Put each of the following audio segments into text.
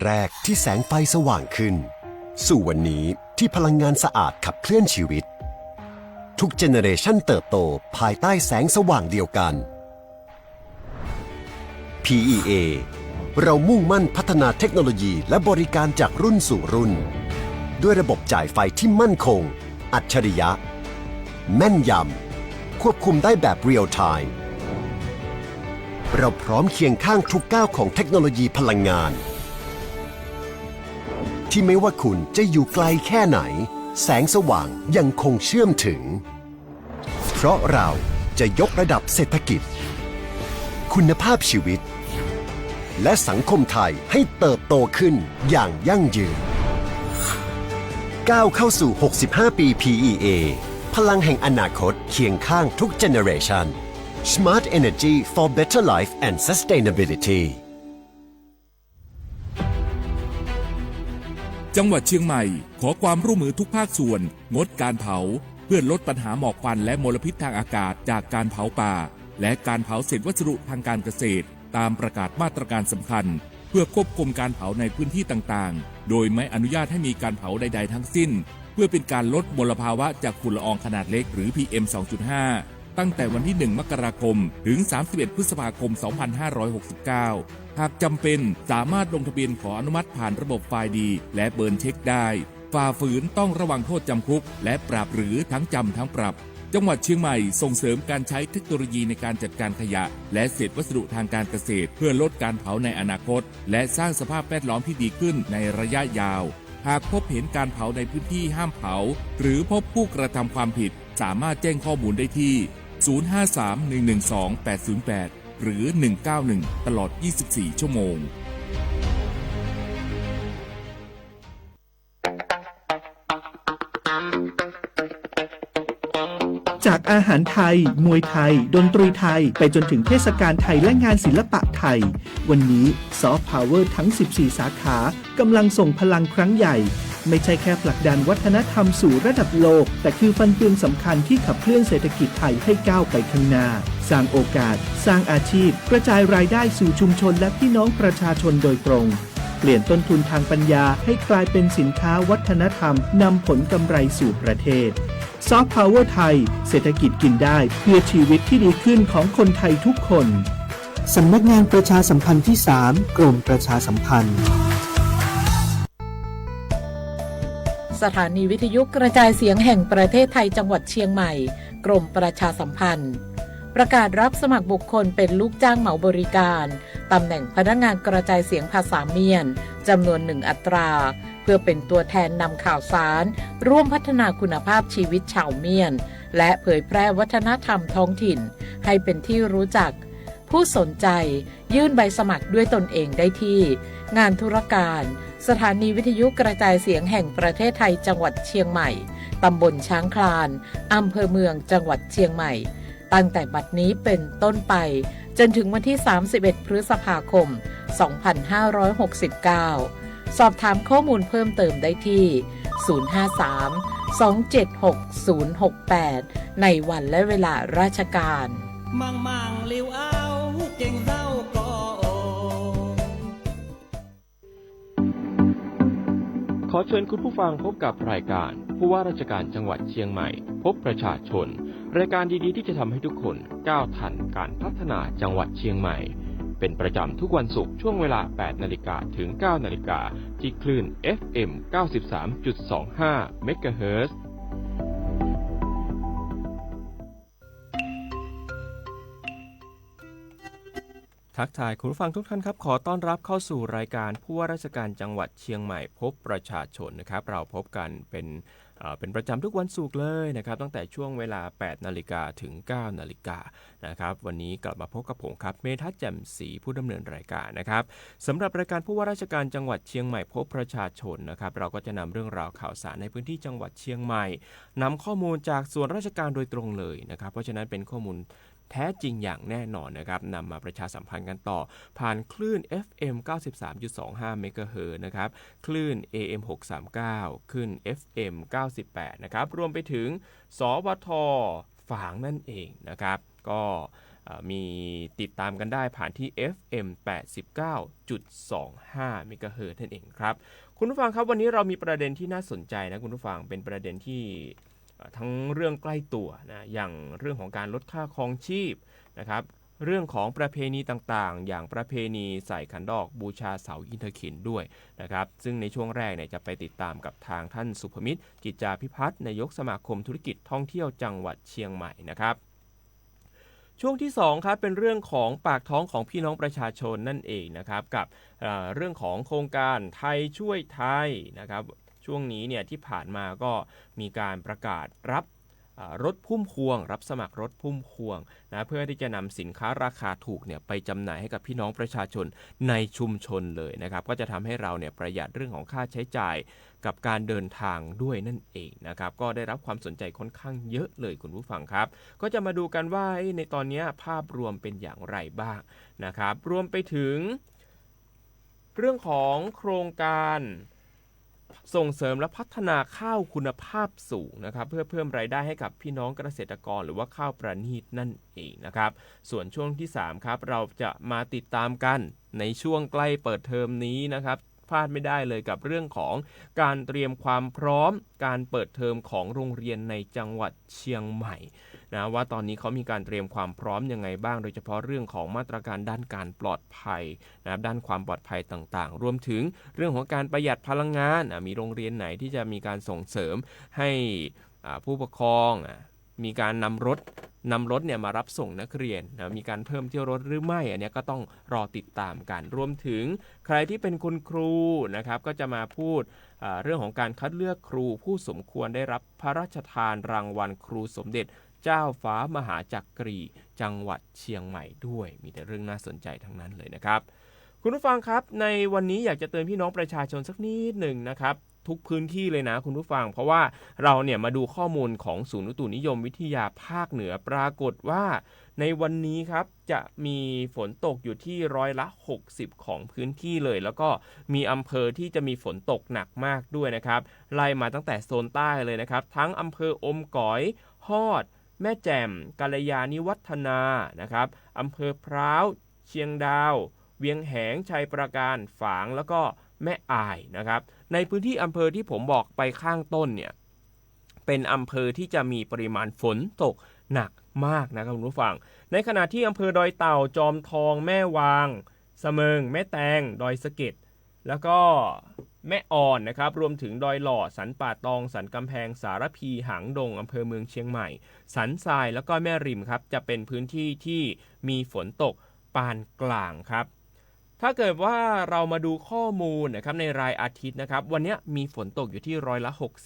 แรกที่แสงไฟสว่างขึ้นสู่วันนี้ที่พลังงานสะอาดขับเคลื่อนชีวิตทุกเจเนอเรชันเติบโตภายใต้แสงสว่างเดียวกัน PEA เรามุ่งมั่นพัฒนาเทคโนโลยีและบริการจากรุ่นสู่รุ่นด้วยระบบจ่ายไฟที่มั่นคงอัจฉริยะแม่นยำควบคุมได้แบบเรียลไทม์เราพร้อมเคียงข้างทุกก้าวของเทคโนโลยีพลังงานที่ไม่ว่าคุณจะอยู่ไกลแค่ไหนแสงสว่างยังคงเชื่อมถึงเพราะเราจะยกระดับเศรษฐกิจคุณภาพชีวิตและสังคมไทยให้เติบโตขึ้นอย่างยั่งยืนก้าวเข้าสู่ 65 ปี PEA พลังแห่งอนาคตเคียงข้างทุกเจเนอเรชัน Smart Energy for Better Life and Sustainability จังหวัดเชียงใหม่ขอความร่วมมือทุกภาคส่วนงดการเผาเพื่อลดปัญหาหมอกควันและมลพิษทางอากาศจากการเผาป่าและการเผาเศษวัสดุทางการเกษตรตามประกาศมาตรการสำคัญเพื่อควบคุมการเผาในพื้นที่ต่างๆโดยไม่อนุญาตให้มีการเผาใดๆทั้งสิ้นเพื่อเป็นการลดมลภาวะจากฝุ่นละอองขนาดเล็กหรือ PM 2.5 ตั้งแต่วันที่ 1 มกราคมถึง 31 พฤษภาคม 2569 หากจำเป็นสามารถลงทะเบียนขออนุมัติผ่านระบบไฟล์ดีและเบิร์นเช็คได้ฝ่าฝืนต้องระวังโทษจำคุกและปรับหรือทั้งจำทั้งปรับจังหวัดเชียงใหม่ส่งเสริมการใช้เทคโนโลยีในการจัดการขยะและเศษวัสดุทางการเกษตรเพื่อลดการเผาในอนาคตและสร้างสภาพแวดล้อมที่ดีขึ้นในระยะยาวหากพบเห็นการเผาในพื้นที่ห้ามเผาหรือพบผู้กระทำความผิดสามารถแจ้งข้อมูลได้ที่ 053-112-808 หรือ 191 ตลอด 24 ชั่วโมงจากอาหารไทยมวยไทยดนตรีไทยไปจนถึงเทศกาลไทยและงานศิลปะไทยวันนี้ซอฟต์พาวเวอร์ทั้ง 14 สาขากำลังส่งพลังครั้งใหญ่ไม่ใช่แค่ผลักดันวัฒนธรรมสู่ระดับโลกแต่คือฟันเฟืองสำคัญที่ขับเคลื่อนเศรษฐกิจไทยให้ก้าวไปข้างหน้าสร้างโอกาสสร้างอาชีพกระจายรายได้สู่ชุมชนและพี่น้องประชาชนโดยตรงเปลี่ยนต้นทุนทางปัญญาให้กลายเป็นสินค้าวัฒนธรรมนำผลกำไรสู่ประเทศซอฟต์พาวเวอร์ไทยเศรษฐกิจกินได้เพื่อชีวิตที่ดีขึ้นของคนไทยทุกคนสำนักงานประชาสัมพันธ์ที่ 3 กรมประชาสัมพันธ์สถานีวิทยุกระจายเสียงแห่งประเทศไทยจังหวัดเชียงใหม่กรมประชาสัมพันธ์ประกาศรับสมัครบุคคลเป็นลูกจ้างเหมาบริการตำแหน่งพนักงานกระจายเสียงภาษาเมียนจำนวน 1 อัตราเพื่อเป็นตัวแทนนำข่าวสารร่วมพัฒนาคุณภาพชีวิตชาวเมียนและเผยแพร่วัฒนธรรมท้องถิ่นให้เป็นที่รู้จักผู้สนใจยื่นใบสมัครด้วยตนเองได้ที่งานธุรการสถานีวิทยุกระจายเสียงแห่งประเทศไทยจังหวัดเชียงใหม่ตำบลช้างคลานอำเภอเมืองจังหวัดเชียงใหม่ตั้งแต่บัดนี้เป็นต้นไปจนถึงวันที่ 31 พฤษภาคม 2569 สอบถามข้อมูลเพิ่มเติมได้ที่ 053-276-068 ในวันและเวลาราชการมังลิวเอาเก่งเศร้าก็ขอเชิญคุณผู้ฟังพบกับรายการผู้ว่าราชการจังหวัดเชียงใหม่พบประชาชนรายการดีๆที่จะทำให้ทุกคนก้าวทันการพัฒนาจังหวัดเชียงใหม่เป็นประจำทุกวันศุกร์ช่วงเวลา 8 นาฬิกาถึง 9 นาฬิกาที่คลื่น FM 93.25 เมกะเฮิรตซ์ทักทายคุณผู้ฟังทุกท่านครับขอต้อนรับเข้าสู่รายการผู้ว่าราชการจังหวัดเชียงใหม่พบประชาชนนะครับเราพบกันเป็นประจำทุกวันศุกร์เลยนะครับตั้งแต่ช่วงเวลา 8 นาฬิกาถึง 9 นาฬิกานะครับวันนี้กลับมาพบกับผมครับเมทัศน์แจ่มศรีผู้ดำเนินรายการนะครับสำหรับรายการผู้ว่าราชการจังหวัดเชียงใหม่พบประชาชนนะครับเราก็จะนำเรื่องราวข่าวสารในพื้นที่จังหวัดเชียงใหม่นำข้อมูลจากส่วนราชการโดยตรงเลยนะครับเพราะฉะนั้นเป็นข้อมูลแท้จริงอย่างแน่นอนนะครับนำมาประชาสัมพันธ์กันต่อผ่านคลื่น FM 93.25 เมกะเฮิรตซ์นะครับคลื่น AM 639คลื่น FM 98นะครับรวมไปถึงสวท.ฝางนั่นเองนะครับก็ มีติดตามกันได้ผ่านที่ FM 89.25 เมกะเฮิรตซ์นั่นเองครับคุณผู้ฟังครับวันนี้เรามีประเด็นที่น่าสนใจนะคุณผู้ฟังเป็นประเด็นที่ทั้งเรื่องใกล้ตัวนะอย่างเรื่องของการลดค่าครองชีพนะครับเรื่องของประเพณีต่างๆอย่างประเพณีใส่ขันดอกบูชาเสาอินทขิฬด้วยนะครับซึ่งในช่วงแรกเนี่ยจะไปติดตามกับทางท่านสุภมิตรกิจจาภิพัฒน์นายกสมาคมธุรกิจท่องเที่ยวจังหวัดเชียงใหม่นะครับช่วงที่2ครับเป็นเรื่องของปากท้องของพี่น้องประชาชนนั่นเองนะครับกับเรื่องของโครงการไทยช่วยไทยนะครับช่วงนี้เนี่ยที่ผ่านมาก็มีการประกาศรับรถพุ่มพวงรับสมัครรถพุ่มพวงนะเพื่อที่จะนำสินค้าราคาถูกเนี่ยไปจำหน่ายให้กับพี่น้องประชาชนในชุมชนเลยนะครับก็จะทำให้เราเนี่ยประหยัดเรื่องของค่าใช้จ่ายกับการเดินทางด้วยนั่นเองนะครับก็ได้รับความสนใจค่อนข้างเยอะเลยคุณผู้ฟังครับก็จะมาดูกันว่าในตอนนี้ภาพรวมเป็นอย่างไรบ้างนะครับรวมไปถึงเรื่องของโครงการส่งเสริมและพัฒนาข้าวคุณภาพสูงนะครับเพื่อเพิ่มรายได้ให้กับพี่น้องเกษตรกรหรือว่าข้าวประณีตนั่นเองนะครับส่วนช่วงที่3ครับเราจะมาติดตามกันในช่วงใกล้เปิดเทอมนี้นะครับพลาดไม่ได้เลยกับเรื่องของการเตรียมความพร้อมการเปิดเทอมของโรงเรียนในจังหวัดเชียงใหม่นะว่าตอนนี้เขามีการเตรียมความพร้อมยังไงบ้างโดยเฉพาะเรื่องของมาตรการด้านการปลอดภัยนะครับด้านความปลอดภัยต่างๆรวมถึงเรื่องของการประหยัดพลังงานมีโรงเรียนไหนที่จะมีการส่งเสริมให้ผู้ปกครองมีการนำรถเนี่ยมารับส่งนักเรียนนะมีการเพิ่มเที่ยวรถหรือไม่อันนี้ก็ต้องรอติดตามกันรวมถึงใครที่เป็นคุณครูนะครับก็จะมาพูดเรื่องของการคัดเลือกครูผู้สมควรได้รับพระราชทานรางวัลครูสมเด็จเจ้าฟ้ามหาจักรีจังหวัดเชียงใหม่ด้วยมีแต่เรื่องน่าสนใจทั้งนั้นเลยนะครับคุณผู้ฟังครับในวันนี้อยากจะเตือนพี่น้องประชาชนสักนิดหนึ่งนะครับทุกพื้นที่เลยนะคุณผู้ฟังเพราะว่าเราเนี่ยมาดูข้อมูลของศูนย์อุตุนิยมวิทยาภาคเหนือปรากฏว่าในวันนี้ครับจะมีฝนตกอยู่ที่60%ของพื้นที่เลยแล้วก็มีอำเภอที่จะมีฝนตกหนักมากด้วยนะครับไล่มาตั้งแต่โซนใต้เลยนะครับทั้งอำเภออมก๋อยฮอดแม่แจ่มกัลยาณิวัฒนานะครับอำเภอพร้าวเชียงดาวเวียงแหงชัยปราการฝางแล้วก็แม่อายนะครับในพื้นที่อำเภอที่ผมบอกไปข้างต้นเนี่ยเป็นอำเภอที่จะมีปริมาณฝนตกหนักมากนะครับคุณผู้ฟังในขณะที่อำเภอดอยเต่าจอมทองแม่วางเสมิงแม่แตงดอยสะเก็ดแล้วก็แม่อ่อนนะครับรวมถึงดอยหล่อสันป่าตองสันกำแพงสารพีหางดงอำเภอเมืองเชียงใหม่สันทรายแล้วก็แม่ริมครับจะเป็นพื้นที่ที่มีฝนตกปานกลางครับถ้าเกิดว่าเรามาดูข้อมูลนะครับในรายอาทิตย์นะครับวันนี้มีฝนตกอยู่ที่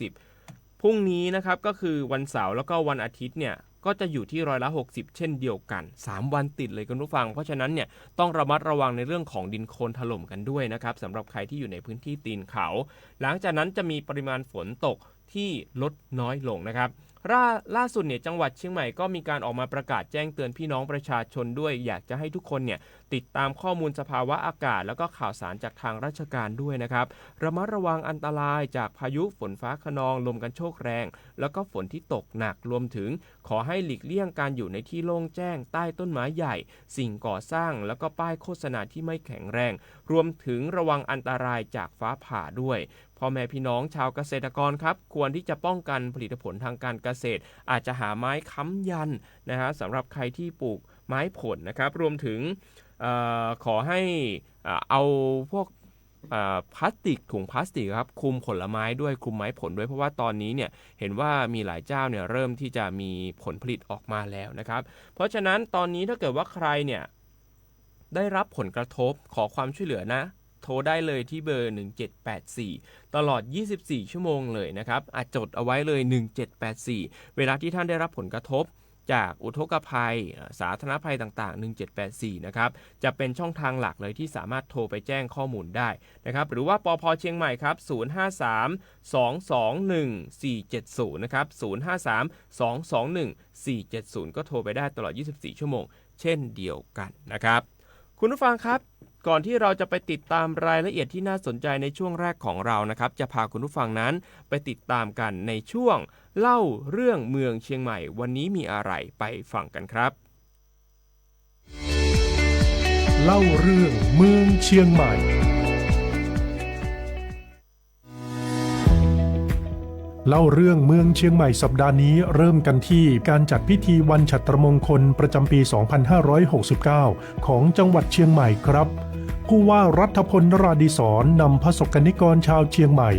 60%พรุ่งนี้นะครับก็คือวันเสาร์แล้วก็วันอาทิตย์เนี่ยก็จะอยู่ที่60%เช่นเดียวกัน3วันติดเลยคุณผู้ฟังเพราะฉะนั้นเนี่ยต้องระมัดระวังในเรื่องของดินโคลนถล่มกันด้วยนะครับสำหรับใครที่อยู่ในพื้นที่ตีนเขาหลังจากนั้นจะมีปริมาณฝนตกที่ลดน้อยลงนะครับล่าสุดเนี่ยจังหวัดเชียงใหม่ก็มีการออกมาประกาศแจ้งเตือนพี่น้องประชาชนด้วยอยากจะให้ทุกคนเนี่ยติดตามข้อมูลสภาวะอากาศแล้วก็ข่าวสารจากทางราชการด้วยนะครับระมัดระวังอันตรายจากพายุฝนฟ้าคะนองลมกันโชกแรงแล้วก็ฝนที่ตกหนักรวมถึงขอให้หลีกเลี่ยงการอยู่ในที่โล่งแจ้งใต้ต้นไม้ใหญ่สิ่งก่อสร้างแล้วก็ป้ายโฆษณาที่ไม่แข็งแรงรวมถึงระวังอันตรายจากฟ้าผ่าด้วยพ่อแม่พี่น้องชาวเกษตรกรครับควรที่จะป้องกันผลิตผลทางการเกษตรอาจจะหาไม้ค้ำยันนะฮะสำหรับใครที่ปลูกไม้ผลนะครับรวมถึงขอให้เอาพวกพลาสติกถุงพลาสติกครับคลุมผลไม้ด้วยคลุมไม้ผลด้วยเพราะว่าตอนนี้เนี่ยเห็นว่ามีหลายเจ้าเนี่ยเริ่มที่จะมีผลผลิตออกมาแล้วนะครับเพราะฉะนั้นตอนนี้ถ้าเกิดว่าใครเนี่ยได้รับผลกระทบขอความช่วยเหลือนะโทรได้เลยที่เบอร์1784ตลอด24ชั่วโมงเลยนะครับจดเอาไว้เลย1784เวลาที่ท่านได้รับผลกระทบจากอุทกภัยสาธารณภัยต่างๆ1784นะครับจะเป็นช่องทางหลักเลยที่สามารถโทรไปแจ้งข้อมูลได้นะครับหรือว่าปภ.เชียงใหม่ครับ053-221-470นะครับ053-221-470ก็โทรไปได้ตลอด24ชั่วโมงเช่นเดียวกันนะครับคุณผู้ฟังครับก่อนที่เราจะไปติดตามรายละเอียดที่น่าสนใจในช่วงแรกของเรานะครับจะพาคุณผู้ฟังนั้นไปติดตามกันในช่วงเล่าเรื่องเมืองเชียงใหม่วันนี้มีอะไรไปฟังกันครับ เล่าเรื่องเมืองเชียงใหม่เล่าเรื่องเมืองเชียงใหม่สัปดาห์นี้เริ่มกันที่การจัดพิธีวันฉัตรมงคลประจำปี 2569 ของจังหวัดเชียงใหม่ครับผู้ว่ารัฐพล นราธิศรนำพระสกนิกรชาวเชียงใหม่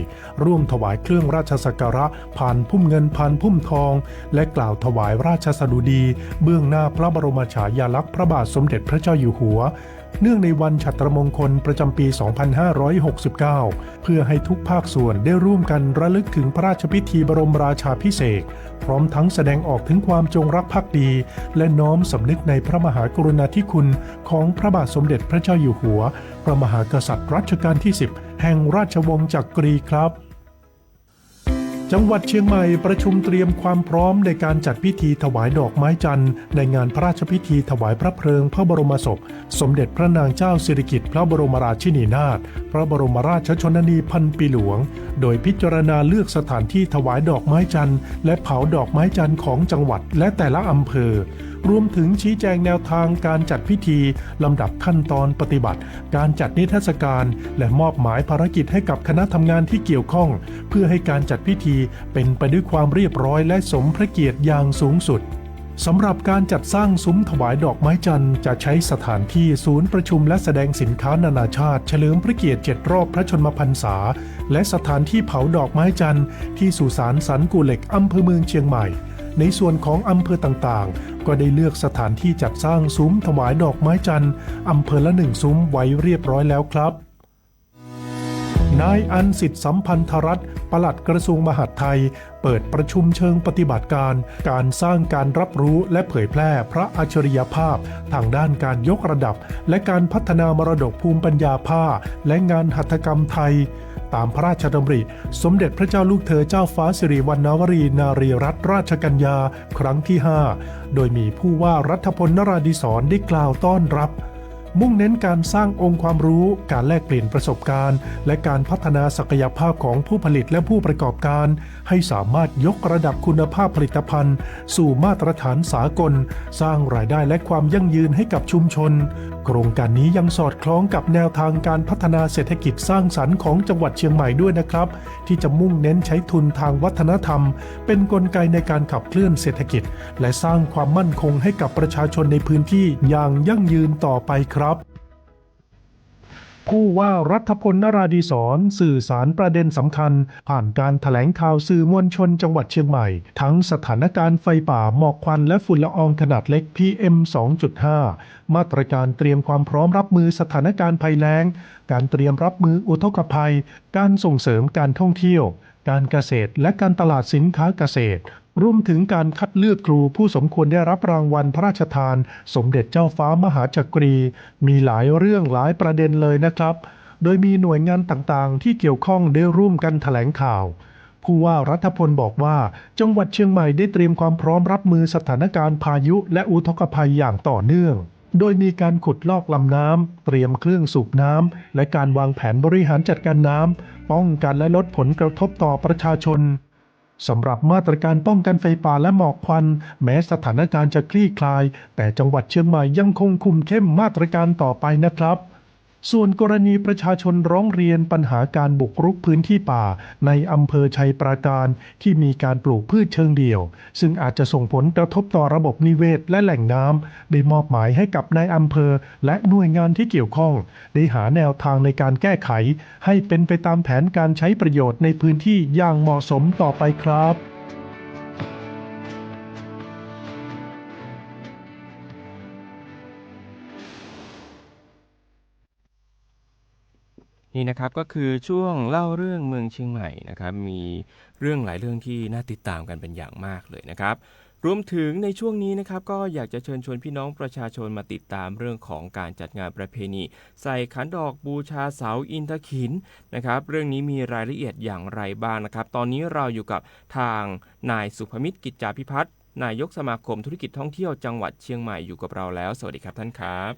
ร่วมถวายเครื่องราชสักการะผ่านพุ่มเงินผ่านพุ่มทองและกล่าวถวายราชสดุดีเบื้องหน้าพระบรมฉายาลักษณ์พระบาทสมเด็จพระเจ้าอยู่หัวเนื่องในวันฉัตรมงคลประจำปี 2569 เพื่อให้ทุกภาคส่วนได้ร่วมกันระลึกถึงพระราชพิธีบรมราชาภิเษกพร้อมทั้งแสดงออกถึงความจงรักภักดีและน้อมสำนึกในพระมหากรุณาธิคุณของพระบาทสมเด็จพระเจ้าอยู่หัวพระมหากษัตริย์รัชกาลที่ 10 แห่งราชวงศ์จักรีครับจังหวัดเชียงใหม่ประชุมเตรียมความพร้อมในการจัดพิธีถวายดอกไม้จันทร์ในงานพระราชพิธีถวายพระเพลิงพระบรมศพสมเด็จพระนางเจ้าสิริกิติ์พระบรมราชินีนาถพระบรมราชชนนีพันปีหลวงโดยพิจารณาเลือกสถานที่ถวายดอกไม้จันทร์และเผาดอกไม้จันทร์ของจังหวัดและแต่ละอำเภอรวมถึงชี้แจงแนวทางการจัดพิธีลำดับขั้นตอนปฏิบัติการจัดนิทรรศการและมอบหมายภารกิจให้กับคณะทำงานที่เกี่ยวข้องเพื่อให้การจัดพิธีเป็นไปด้วยความเรียบร้อยและสมพระเกียรติอย่างสูงสุดสำหรับการจัดสร้างซุ้มถวายดอกไม้จันทร์จะใช้สถานที่ศูนย์ประชุมและแสดงสินค้านานาชาติเฉลิมพระเกียรติ7 รอบพระชนมพรรษาและสถานที่เผาดอกไม้จันทร์ที่สุสานสันกู่เหล็กอำเภอเมืองเชียงใหม่ในส่วนของอำเภอต่างๆก็ได้เลือกสถานที่จัดสร้างซุ้มถวายดอกไม้จันทร์อำเภอละ1 ซุ้มไว้เรียบร้อยแล้วครับนายอันสิทธิสัมพันธรัตน์ปลัดกระทรวงมหาดไทยเปิดประชุมเชิงปฏิบัติการการสร้างการรับรู้และเผยแพร่พระอัจฉริยภาพทางด้านการยกระดับและการพัฒนามรดกภูมิปัญญาผ้าและงานหัตถกรรมไทยตามพระราชดำริสมเด็จพระเจ้าลูกเธอเจ้าฟ้าสิริวัณณวรีนารีรัตนราชกัญญาครั้งที่ 5โดยมีผู้ว่ารัฐพล นราธิศรได้กล่าวต้อนรับมุ่งเน้นการสร้างองค์ความรู้การแลกเปลี่ยนประสบการณ์และการพัฒนาศักยภาพของผู้ผลิตและผู้ประกอบการให้สามารถยกระดับคุณภาพผลิตภัณฑ์สู่มาตรฐานสากลสร้างรายได้และความยั่งยืนให้กับชุมชนโครงการนี้ยังสอดคล้องกับแนวทางการพัฒนาเศรษฐกิจสร้างสรรค์ของจังหวัดเชียงใหม่ด้วยนะครับที่จะมุ่งเน้นใช้ทุนทางวัฒนธรรมเป็นกลไกในการขับเคลื่อนเศรษฐกิจและสร้างความมั่นคงให้กับประชาชนในพื้นที่อย่างยั่งยืนต่อไปครับผู้ว่ารัฐพล นราธิศรสื่อสารประเด็นสำคัญผ่านการแถลงข่าวสื่อมวลชนจังหวัดเชียงใหม่ทั้งสถานการณ์ไฟป่าหมอกควันและฝุ่นละอองขนาดเล็ก PM 2.5 มาตรการเตรียมความพร้อมรับมือสถานการณ์ภัยแล้งการเตรียมรับมืออุทกภัยการส่งเสริมการท่องเที่ยวการเกษตรและการตลาดสินค้าเกษตรรวมถึงการคัดเลือกครูผู้สมควรได้รับรางวัลพระราชทานสมเด็จเจ้าฟ้ามหาจักรีมีหลายเรื่องหลายประเด็นเลยนะครับโดยมีหน่วยงานต่างๆที่เกี่ยวข้องได้ร่วมกันแถลงข่าวผู้ว่ารัฐพลบอกว่าจังหวัดเชียงใหม่ได้เตรียมความพร้อมรับมือสถานการณ์พายุและอุทกภัยอย่างต่อเนื่องโดยมีการขุดลอกลำน้ำเตรียมเครื่องสูบน้ำและการวางแผนบริหารจัดการน้ำป้องกันและลดผลกระทบต่อประชาชนสำหรับมาตรการป้องกันไฟป่าและหมอกควันแม้สถานการณ์จะคลี่คลายแต่จังหวัดเชียงใหม่ยังคงคุมเข้มมาตรการต่อไปนะครับส่วนกรณีประชาชนร้องเรียนปัญหาการบุกรุกพื้นที่ป่าในอำเภอชัยปราการที่มีการปลูกพืชเชิงเดี่ยวซึ่งอาจจะส่งผลกระทบต่อระบบนิเวศและแหล่งน้ำได้มอบหมายให้กับนายอำเภอและหน่วยงานที่เกี่ยวข้องได้หาแนวทางในการแก้ไขให้เป็นไปตามแผนการใช้ประโยชน์ในพื้นที่อย่างเหมาะสมต่อไปครับนี่นะครับก็คือช่วงเล่าเรื่องเมืองเชียงใหม่นะครับมีเรื่องหลายเรื่องที่น่าติดตามกันเป็นอย่างมากเลยนะครับรวมถึงในช่วงนี้นะครับก็อยากจะเชิญชวนพี่น้องประชาชนมาติดตามเรื่องของการจัดงานประเพณีใส่ขันดอกบูชาเสาอินทขิฬนะครับเรื่องนี้มีรายละเอียดอย่างไรบ้างนะครับตอนนี้เราอยู่กับทางนายสุภมิตรกิจจาภิพัฒน์นายกสมาคมธุรกิจท่องเที่ยวจังหวัดเชียงใหม่อยู่กับเราแล้วสวัสดีครับท่านครับ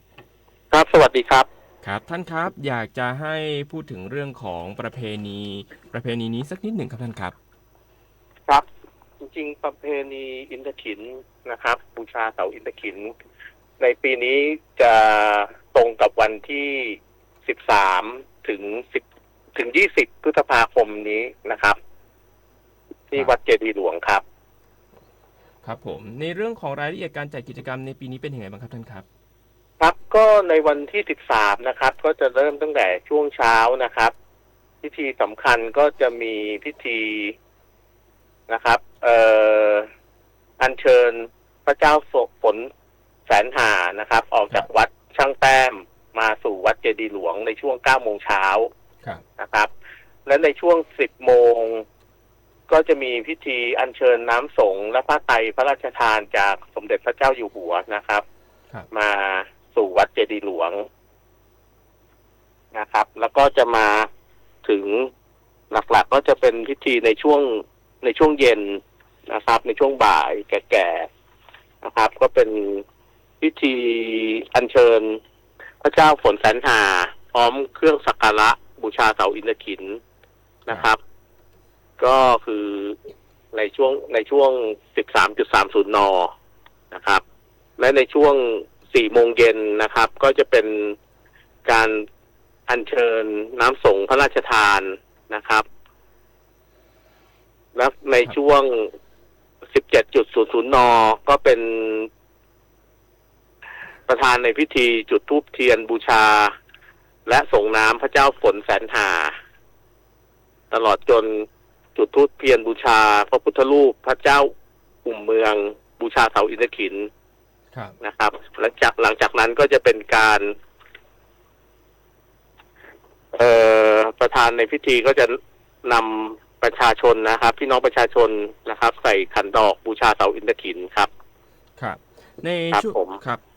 ครับสวัสดีครับครับท่านครับอยากจะให้พูดถึงเรื่องของประเพณีนี้สักนิดหนึ่งครับท่านครับครับจริงๆประเพณีอินทขิฬนะครับบูชาเสาอินทขิฬในปีนี้จะ ตรงกับวันที่13ถึง20พฤษภาคมนี้นะครับ ที่วัดเจดีย์หลวงครับ ครับผมในเรื่องของรายละเอียดการจัดกิจกรรมในปีนี้เป็นยังไงบ้างครับท่านครับครับก็ในวันที่13นะครับก็จะเริ่มตั้งแต่ช่วงเช้านะครับพิธีสำคัญก็จะมีพิธีนะครับอัญเชิญพระเจ้าฝนแสนหานะครับออกจากวัดช่างแต้มมาสู่วัดเจดีย์หลวงในช่วง9โมงเช้านะครับและในช่วง10โมงก็จะมีพิธีอัญเชิญน้ำสงฆ์และผ้าไตรพระราชทานจากสมเด็จพระเจ้าอยู่หัวนะครับมาสู่วัดเจดีย์หลวงนะครับแล้วก็จะมาถึงหลักๆก็จะเป็นพิธีในช่วงเย็นนะครับในช่วงบ่ายแก่ๆนะครับก็เป็นพิธีอัญเชิญพระเจ้าฝนแสนหาพร้อมเครื่องสักการะบูชาเสาอินทขิญนะครับก็คือในช่วง 13.30 น.นะครับและในช่วง4โมงเย็นนะครับก็จะเป็นการอัญเชิญน้ำสงฆ์พระราชทานนะครับและในช่วง 17.00 น.ก็เป็นประธานในพิธีจุดธูปเทียนบูชาและส่งน้ำพระเจ้าฝนแสนหาตลอดจนจุดธูปเทียนบูชาพระพุทธรูปพระเจ้าอุ่มเมืองบูชาเสาอินทขิญนะครับและหลังจากนั้นก็จะเป็นการประธานในพิธีก็จะนำประชาชนนะครับพี่น้องประชาชนนะครับใส่ขันดอกบูชาเสาอินทขิญครับครับใ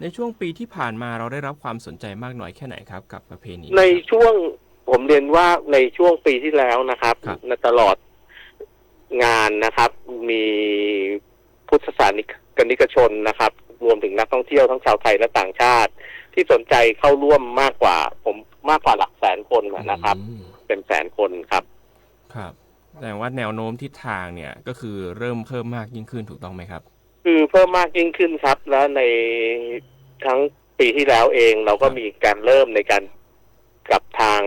นช่วงปีที่ผ่านมาเราได้รับความสนใจมากน้อยแค่ไหนครับกับประเพณีในช่วงผมเรียนว่าในช่วงปีที่แล้วนะครับในตลอดงานนะครับมีพุทธศาสนิกชนนะครับรวมถึงนักท่องเที่ยวทั้งชาวไทยและต่างชาติที่สนใจเข้าร่วมมากกว่าหลักแสนคนนะครับเป็นแสนคนครับครับแต่ว่าแนวโน้มทิศทางเนี่ยก็คือเริ่มเพิ่มมากยิ่งขึ้นถูกต้องไหมครับคือเพิ่มมากยิ่งขึ้นครับแล้วในทั้งปีที่แล้วเองเราก็มีการเริ่มในการกับทาง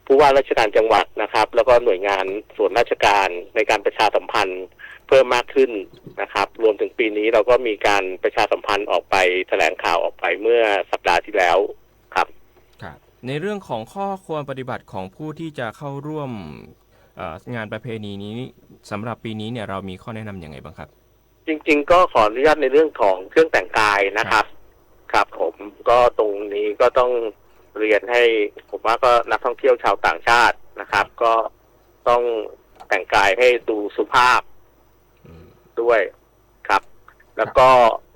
ผู้ว่าราชการจังหวัดนะครับแล้วก็หน่วยงานส่วนราชการในการประชาสัมพันธ์เพิ่มมากขึ้นนะครับรวมถึงปีนี้เราก็มีการประชาสัมพันธ์ออกไปแถลงข่าวออกไปเมื่อสัปดาห์ที่แล้วครับในเรื่องของข้อควรปฏิบัติของผู้ที่จะเข้าร่วมงานประเพณีนี้สำหรับปีนี้เนี่ยเรามีข้อแนะนำอย่างไรบ้างครับจริงๆก็ขออนุญาตในเรื่องของเครื่องแต่งกายนะครับครับผมก็ตรงนี้ก็ต้องเรียนให้ผมว่าก็นักท่องเที่ยวชาวต่างชาตินะครับก็ต้องแต่งกายให้ดูสุภาพด้วยครับแล้วก็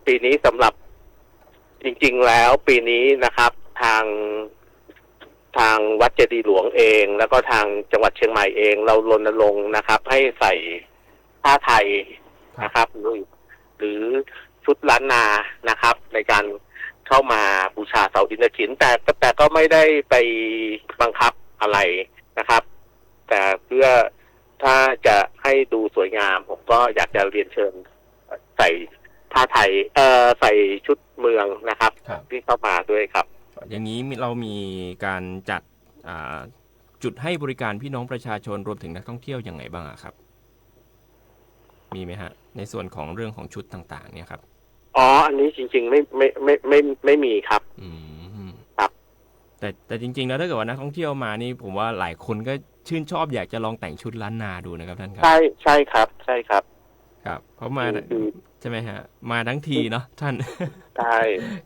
ปีนี้สำหรับจริงๆแล้วปีนี้นะครับทางวัดเจดีย์หลวงเองแล้วก็ทางจังหวัดเชียงใหม่เองเรารณรงค์นะครับให้ใส่ผ้าไทยนะครับหรือชุดล้านนานะครับในการเข้ามาบูชาเสาอินทขิญแต่ก็ไม่ได้ไปบังคับอะไรนะครับแต่เพื่อถ้าจะให้ดูสวยงามผมก็อยากจะเรียนเชิญใส่ผ้าไทยใส่ชุดเมืองนะครับที่เข้ามาด้วยครับอย่างนี้เรามีการจัดจุดให้บริการพี่น้องประชาชนรวมถึงนักท่องเที่ยวยังไงบ้างครับมีไหมฮะในส่วนของเรื่องของชุดต่างๆเนี่ยครับอันนี้จริงๆไม่มีครับครับแต่จริงๆแล้วถ้าเกิดว่านักท่องเที่ยวมานี่ผมว่าหลายคนก็ชื่นชอบอยากจะลองแต่งชุดล้านนาดูนะครับท่านครับใช่ครับครับเพราะมาใช่ไหมฮะมาทั้งทีเนาะท่านใช่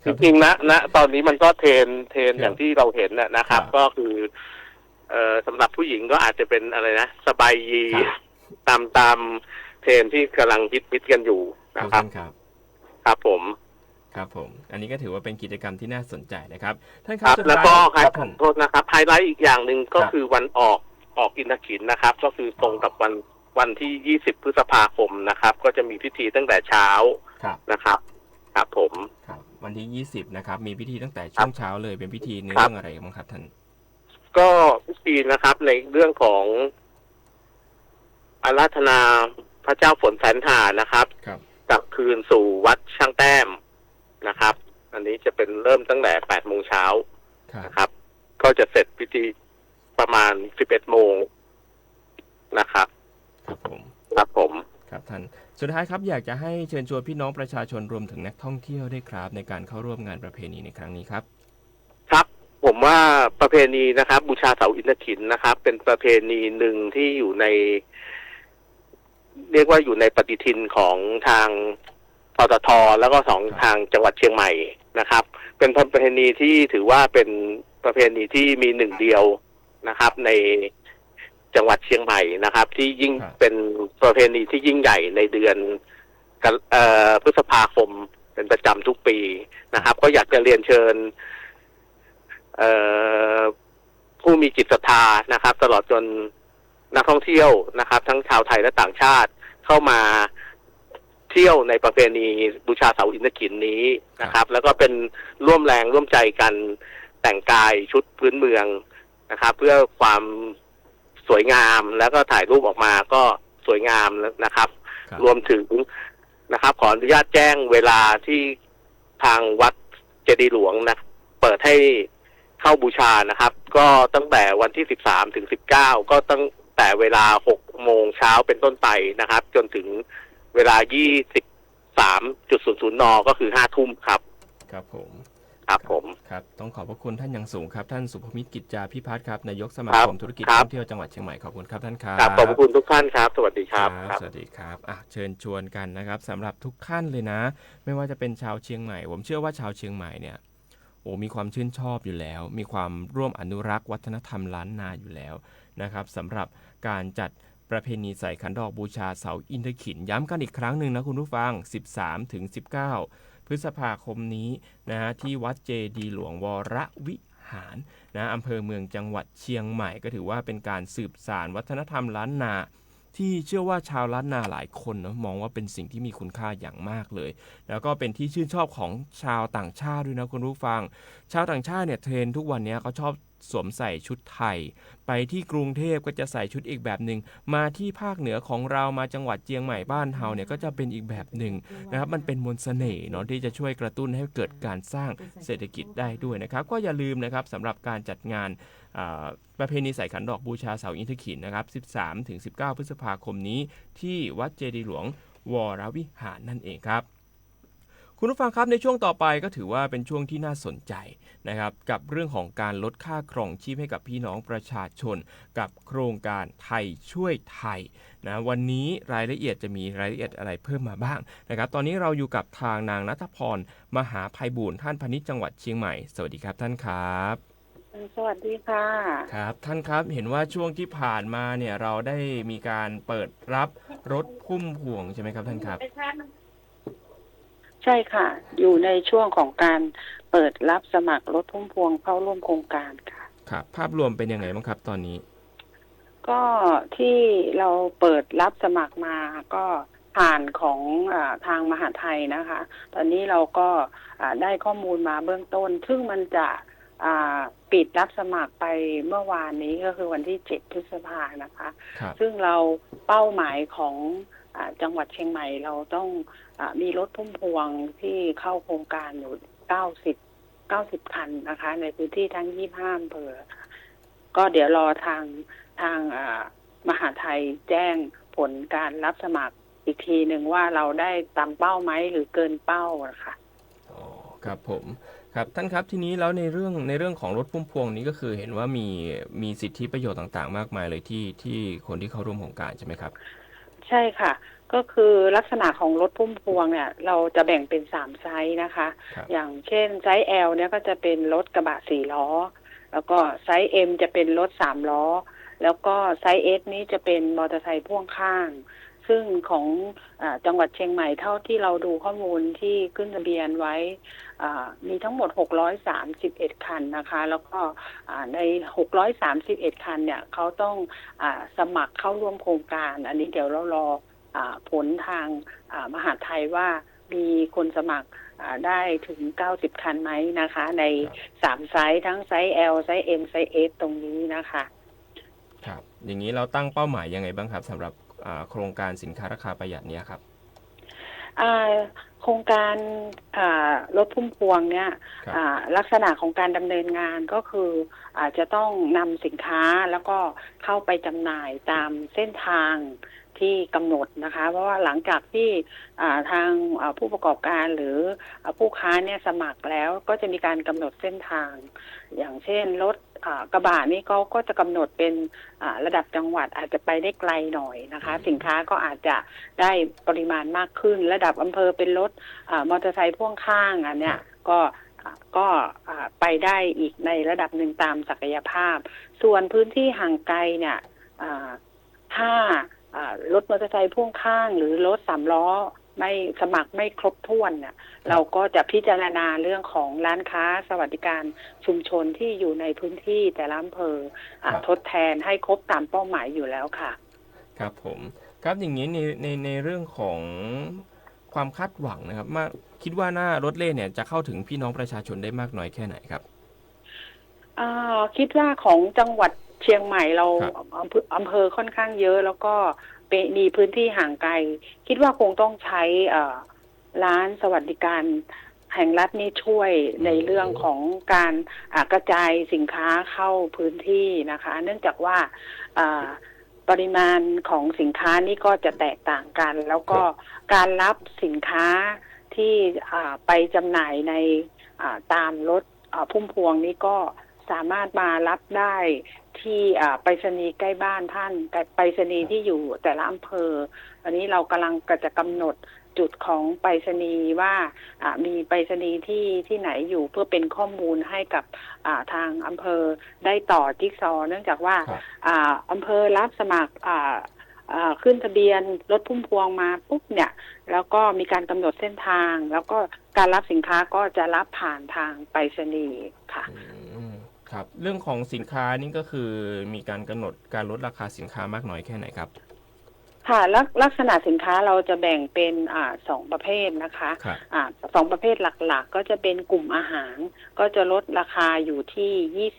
จริงๆนะตอนนี้มันก็เทรนอย่างที่เราเห็นนะครับก็คือสำหรับผู้หญิงก็อาจจะเป็นอะไรนะสบายยีตามเทรนที่กำลังฮิตกันอยู่นะครับครับผมอันนี้ก็ถือว่าเป็นกิจกรรมที่น่าสนใจนะครับท่านครับแล้วก็ครับโทษนะครับไฮไลท์อีกอย่างหนึ่งก็คือวันออกอินทขิญนะครับก็คือตรงกับวันที่20พฤษภาคมนะครับก็จะมีพิธีตั้งแต่เช้านะครับครับผมวันที่20นะครับมีพิธีตั้งแต่ช่วงเช้าเลยเป็นพิธีในเรื่องอะไรบ้างครับท่านก็พิธีนะครับในเรื่องของอาราธนาพระเจ้าฝนแสนหานะครับกลับคืนสู่วัดช่างแต้มนะครับ อันนี้จะเป็นเริ่มตั้งแต่8 โมงเช้า ครับ นะครับ ก็จะเสร็จพิธีประมาณ11 โมงนะครับ ครับผม ครับผม ครับท่านสุดท้ายครับอยากจะให้เชิญชวนพี่น้องประชาชนรวมถึงนักท่องเที่ยวด้วยครับในการเข้าร่วมงานประเพณีในครั้งนี้ครับ ครับผมว่าประเพณีนะครับ บูชาเสาอินทขิญนะครับ เป็นประเพณีหนึ่งที่อยู่ใน เรียกว่าอยู่ในปฏิทินของทางปตท.แล้วก็ทางจังหวัดเชียงใหม่นะครับ เป็นประเพณีที่ถือว่าเป็นประเพณีที่มีหนึ่งเดียวนะครับ ในจังหวัดเชียงใหม่นะครับ ที่ยิ่ง ครับ เป็นประเพณีที่ยิ่งใหญ่ในเดือนพฤษภาคมเป็นประจำทุกปีนะครับ ก็อยากจะเรียนเชิญผู้มีจิตศรัทธานะครับ ตลอดจนนักท่องเที่ยวนะครับ ทั้งชาวไทยและต่างชาติเข้ามาเที่ยวในประเพณีบูชาเสาอินทขิญนี้นะครับ แล้วก็เป็นร่วมแรงร่วมใจกันแต่งกายชุดพื้นเมืองนะครับ เพื่อความสวยงามแล้วก็ถ่ายรูปออกมาก็สวยงามนะครับ ครับ รวมถึงนะครับ ขออนุญาตแจ้งเวลาที่ทางวัดเจดีย์หลวงนะเปิดให้เข้าบูชานะครับ ก็ตั้งแต่วันที่13 ถึง 19ก็ตั้งแต่เวลา6 โมงเช้าเป็นต้นไปนะครับ จนถึงเวลา 23.00 นก็คือ5 ทุ่มครับ ครับผม ครับผม ครับต้องขอบพระคุณท่านอย่างสูงครับท่านสุภมิตรกิจจาพิพัฒน์ครับนายกสมา ครั ค บ มธุรกิจ ครับ ท่องเที่ยวจังหวัดเชียงใหม่ขอบคุณครับท่านครับ ครับขอบพระคุณทุกท่านครับ สวัสดีครับ สวัสดีครับเชิญชวนกันนะครับสำหรับทุกท่านเลยนะ ไม่ว่าจะเป็นชาวเชียงใหม่ผมเชื่อว่าชาวเชียงใหม่เนี่ยมีความชื่นชอบอยู่แล้ว มีความร่วมอนุรักษ์วัฒนธรรมล้านนาอยู่แล้วนะครับสำหรับการจัดประเพณีใส่ขันดอกบูชาเสาอินทขิญย้ำกันอีกครั้งหนึ่งนะคุณผู้ฟัง 13-19 พฤษภาคมนี้นะฮะที่วัดเจดีย์หลวงวรวิหารนะอำเภอเมืองจังหวัดเชียงใหม่ก็ถือว่าเป็นการสืบสานวัฒนธรรมล้านนาที่เชื่อว่าชาวล้านนาหลายคนนะมองว่าเป็นสิ่งที่มีคุณค่าอย่างมากเลยแล้วก็เป็นที่ชื่นชอบของชาวต่างชาติด้วยนะคุณผู้ฟังชาวต่างชาติเนี่ยเทรนทุกวันนี้เขาชอบสวมใส่ชุดไทยไปที่กรุงเทพก็จะใส่ชุดอีกแบบหนึ่งมาที่ภาคเหนือของเรามาจังหวัดเชียงใหม่บ้านเฮาเนี่ยก็จะเป็นอีกแบบหนึ่งนะครับมันเป็นมนต์เสน่ห์เนาะที่จะช่วยกระตุ้นให้เกิดการสร้างเศรษฐกิจได้ด้วยนะครับก็อย่าลืมนะครับสำหรับการจัดงานประเพณีใส่ขันดอกบูชาเสาอินทขิญนะครับ 13-19 พฤษภาคมนี้ที่วัดเจดีย์หลวงวรวิหารนั่นเองครับคุณผู้ฟังครับในช่วงต่อไปก็ถือว่าเป็นช่วงที่น่าสนใจนะครับกับเรื่องของการลดค่าครองชีพให้กับพี่น้องประชาชนกับโครงการไทยช่วยไทยนะวันนี้รายละเอียดจะมีรายละเอียดอะไรเพิ่มมาบ้างนะครับตอนนี้เราอยู่กับทางนางณัฐพรมหาไพบูลย์ท่านพาณิชย์จังหวัดเชียงใหม่สวัสดีครับท่านครับสวัสดีค่ะครับท่านครับเห็นว่าช่วงที่ผ่านมาเนี่ยเราได้มีการเปิดรับรถพุ่มพวงใช่ไหมครับท่านครับใช่ค่ะอยู่ในช่วงของการเปิดรับสมัครรถพุ่มพวงเข้าร่วมโครงการค่ะครับภาพรวมเป็นยังไงบ้างครับตอนนี้ก็ที่เราเปิดรับสมัครมาก็ผ่านของทางมหาไทยนะคะตอนนี้เราก็ได้ข้อมูลมาเบื้องต้นซึ่งมันจะปิดรับสมัครไปเมื่อวานนี้ก็คือวันที่7 พฤษภาคมนะคะซึ่งเราเป้าหมายของจังหวัดเชียงใหม่เราต้องมีรถพุ่มพวงที่เข้าโครงการอยู่90 คันนะคะในพื้นที่ทั้ง25 อำเภอก็เดี๋ยวรอทางมหาไทยแจ้งผลการรับสมัครอีกทีหนึ่งว่าเราได้ตามเป้าไหมหรือเกินเป้านะคะอ๋อครับผมครับท่านครับทีนี้แล้วในเรื่องของรถพุ่มพวงนี้ก็คือเห็นว่ามีสิทธิประโยชน์ต่างๆมากมายเลยที่คนที่เข้าร่วมโครงการใช่ไหมครับใช่ค่ะก็คือลักษณะของรถพุ่มพวงเนี่ยเราจะแบ่งเป็น3ไซส์นะคะอย่างเช่นไซส์ L เนี่ยก็จะเป็นรถกระบะ4 ล้อแล้วก็ไซส์ M จะเป็นรถ3 ล้อแล้วก็ไซส์ S นี้จะเป็นมอเตอร์ไซค์พ่วงข้างซึ่งของจังหวัดเชียงใหม่เท่าที่เราดูข้อมูลที่ขึ้นทะเบียนไว้มีทั้งหมด631 คันนะคะแล้วก็ใน631 คันเนี่ยเขาต้องสมัครเข้าร่วมโครงการอันนี้เดี๋ยวเรารอผลทางมหาไทยว่ามีคนสมัครได้ถึง90 คันไหมนะคะใน3ไซส์ทั้งไซส์ L ไซส์ M ไซส์ S ตรงนี้นะคะครับอย่างนี้เราตั้งเป้าหมายยังไงบ้างครับสำหรับโครงการสินค้าราคาประหยัดนี้ครับ โครงการรถพุ่มพวงเนี่ยลักษณะของการดำเนินงานก็คืออาจจะต้องนำสินค้าแล้วก็เข้าไปจำหน่ายตามเส้นทางที่กำหนดนะคะเพราะว่าหลังจากที่ทางผู้ประกอบการหรือผู้ค้าเนี่ยสมัครแล้วก็จะมีการกำหนดเส้นทางอย่างเช่นรถกระบะนี่ก็จะกำหนดเป็นระดับจังหวัดอาจจะไปได้ไกลหน่อยนะคะสินค้าก็อาจจะได้ปริมาณมากขึ้นระดับอำเภอเป็นรถมอเตอร์ไซค์พ่วงข้างอันเนี้ยก็ไปได้อีกในระดับหนึ่งตามศักยภาพส่วนพื้นที่ห่างไกลเนี่ยถ้ารถมอเตอร์ไซค์พ่วงข้างหรือรถ3 ล้อไม่สมัครไม่ครบถ้วนเนี่ยเราก็จะพิจารณาเรื่องของร้านค้าสวัสดิการชุมชนที่อยู่ในพื้นที่แต่ละอำเภอทดแทนให้ครบตามเป้าหมายอยู่แล้วค่ะครับผมครับอย่างนี้ในเรื่องของความคาดหวังนะครับคิดว่าหน้ารถเล่เนี่ยจะเข้าถึงพี่น้องประชาชนได้มากน้อยแค่ไหนครับคิดว่าของจังหวัดเชียงใหม่เราอำเภอค่อนข้างเยอะแล้วก็มีพื้นที่ห่างไกลคิดว่าคงต้องใช้ร้านสวัสดิการแห่งรัฐนี้ช่วยในเรื่องของการกระจายสินค้าเข้าพื้นที่นะคะเนื่องจากว่าปริมาณของสินค้านี่ก็จะแตกต่างกันแล้วก็การรับสินค้าที่ไปจำหน่ายในตามรถพุ่มพวงนี้ก็สามารถมารับได้ที่ไปรษณีย์ใกล้บ้านท่านไปรษณีย์ที่อยู่แต่ละอำเภออันนี้เรากำลังจะกำหนดจุดของไปรษณีย์ว่ามีไปรษณีย์ที่ไหนอยู่เพื่อเป็นข้อมูลให้กับทางอำเภอได้ต่อจิ๊กซอว์เนื่องจากว่าอำเภอรับสมัครขึ้นทะเบียนรถพุ่มพวงมาปุ๊บเนี่ยแล้วก็มีการกำหนดเส้นทางแล้วก็การรับสินค้าก็จะรับผ่านทางไปรษณีย์ค่ะครับเรื่องของสินค้านี่ก็คือมีการกำหนดการลดราคาสินค้ามากน้อยแค่ไหนครับค่ะลักษณะสินค้าเราจะแบ่งเป็น2 ประเภทนะคะ2 ประเภทหลักๆก็จะเป็นกลุ่มอาหารก็จะลดราคาอยู่ที่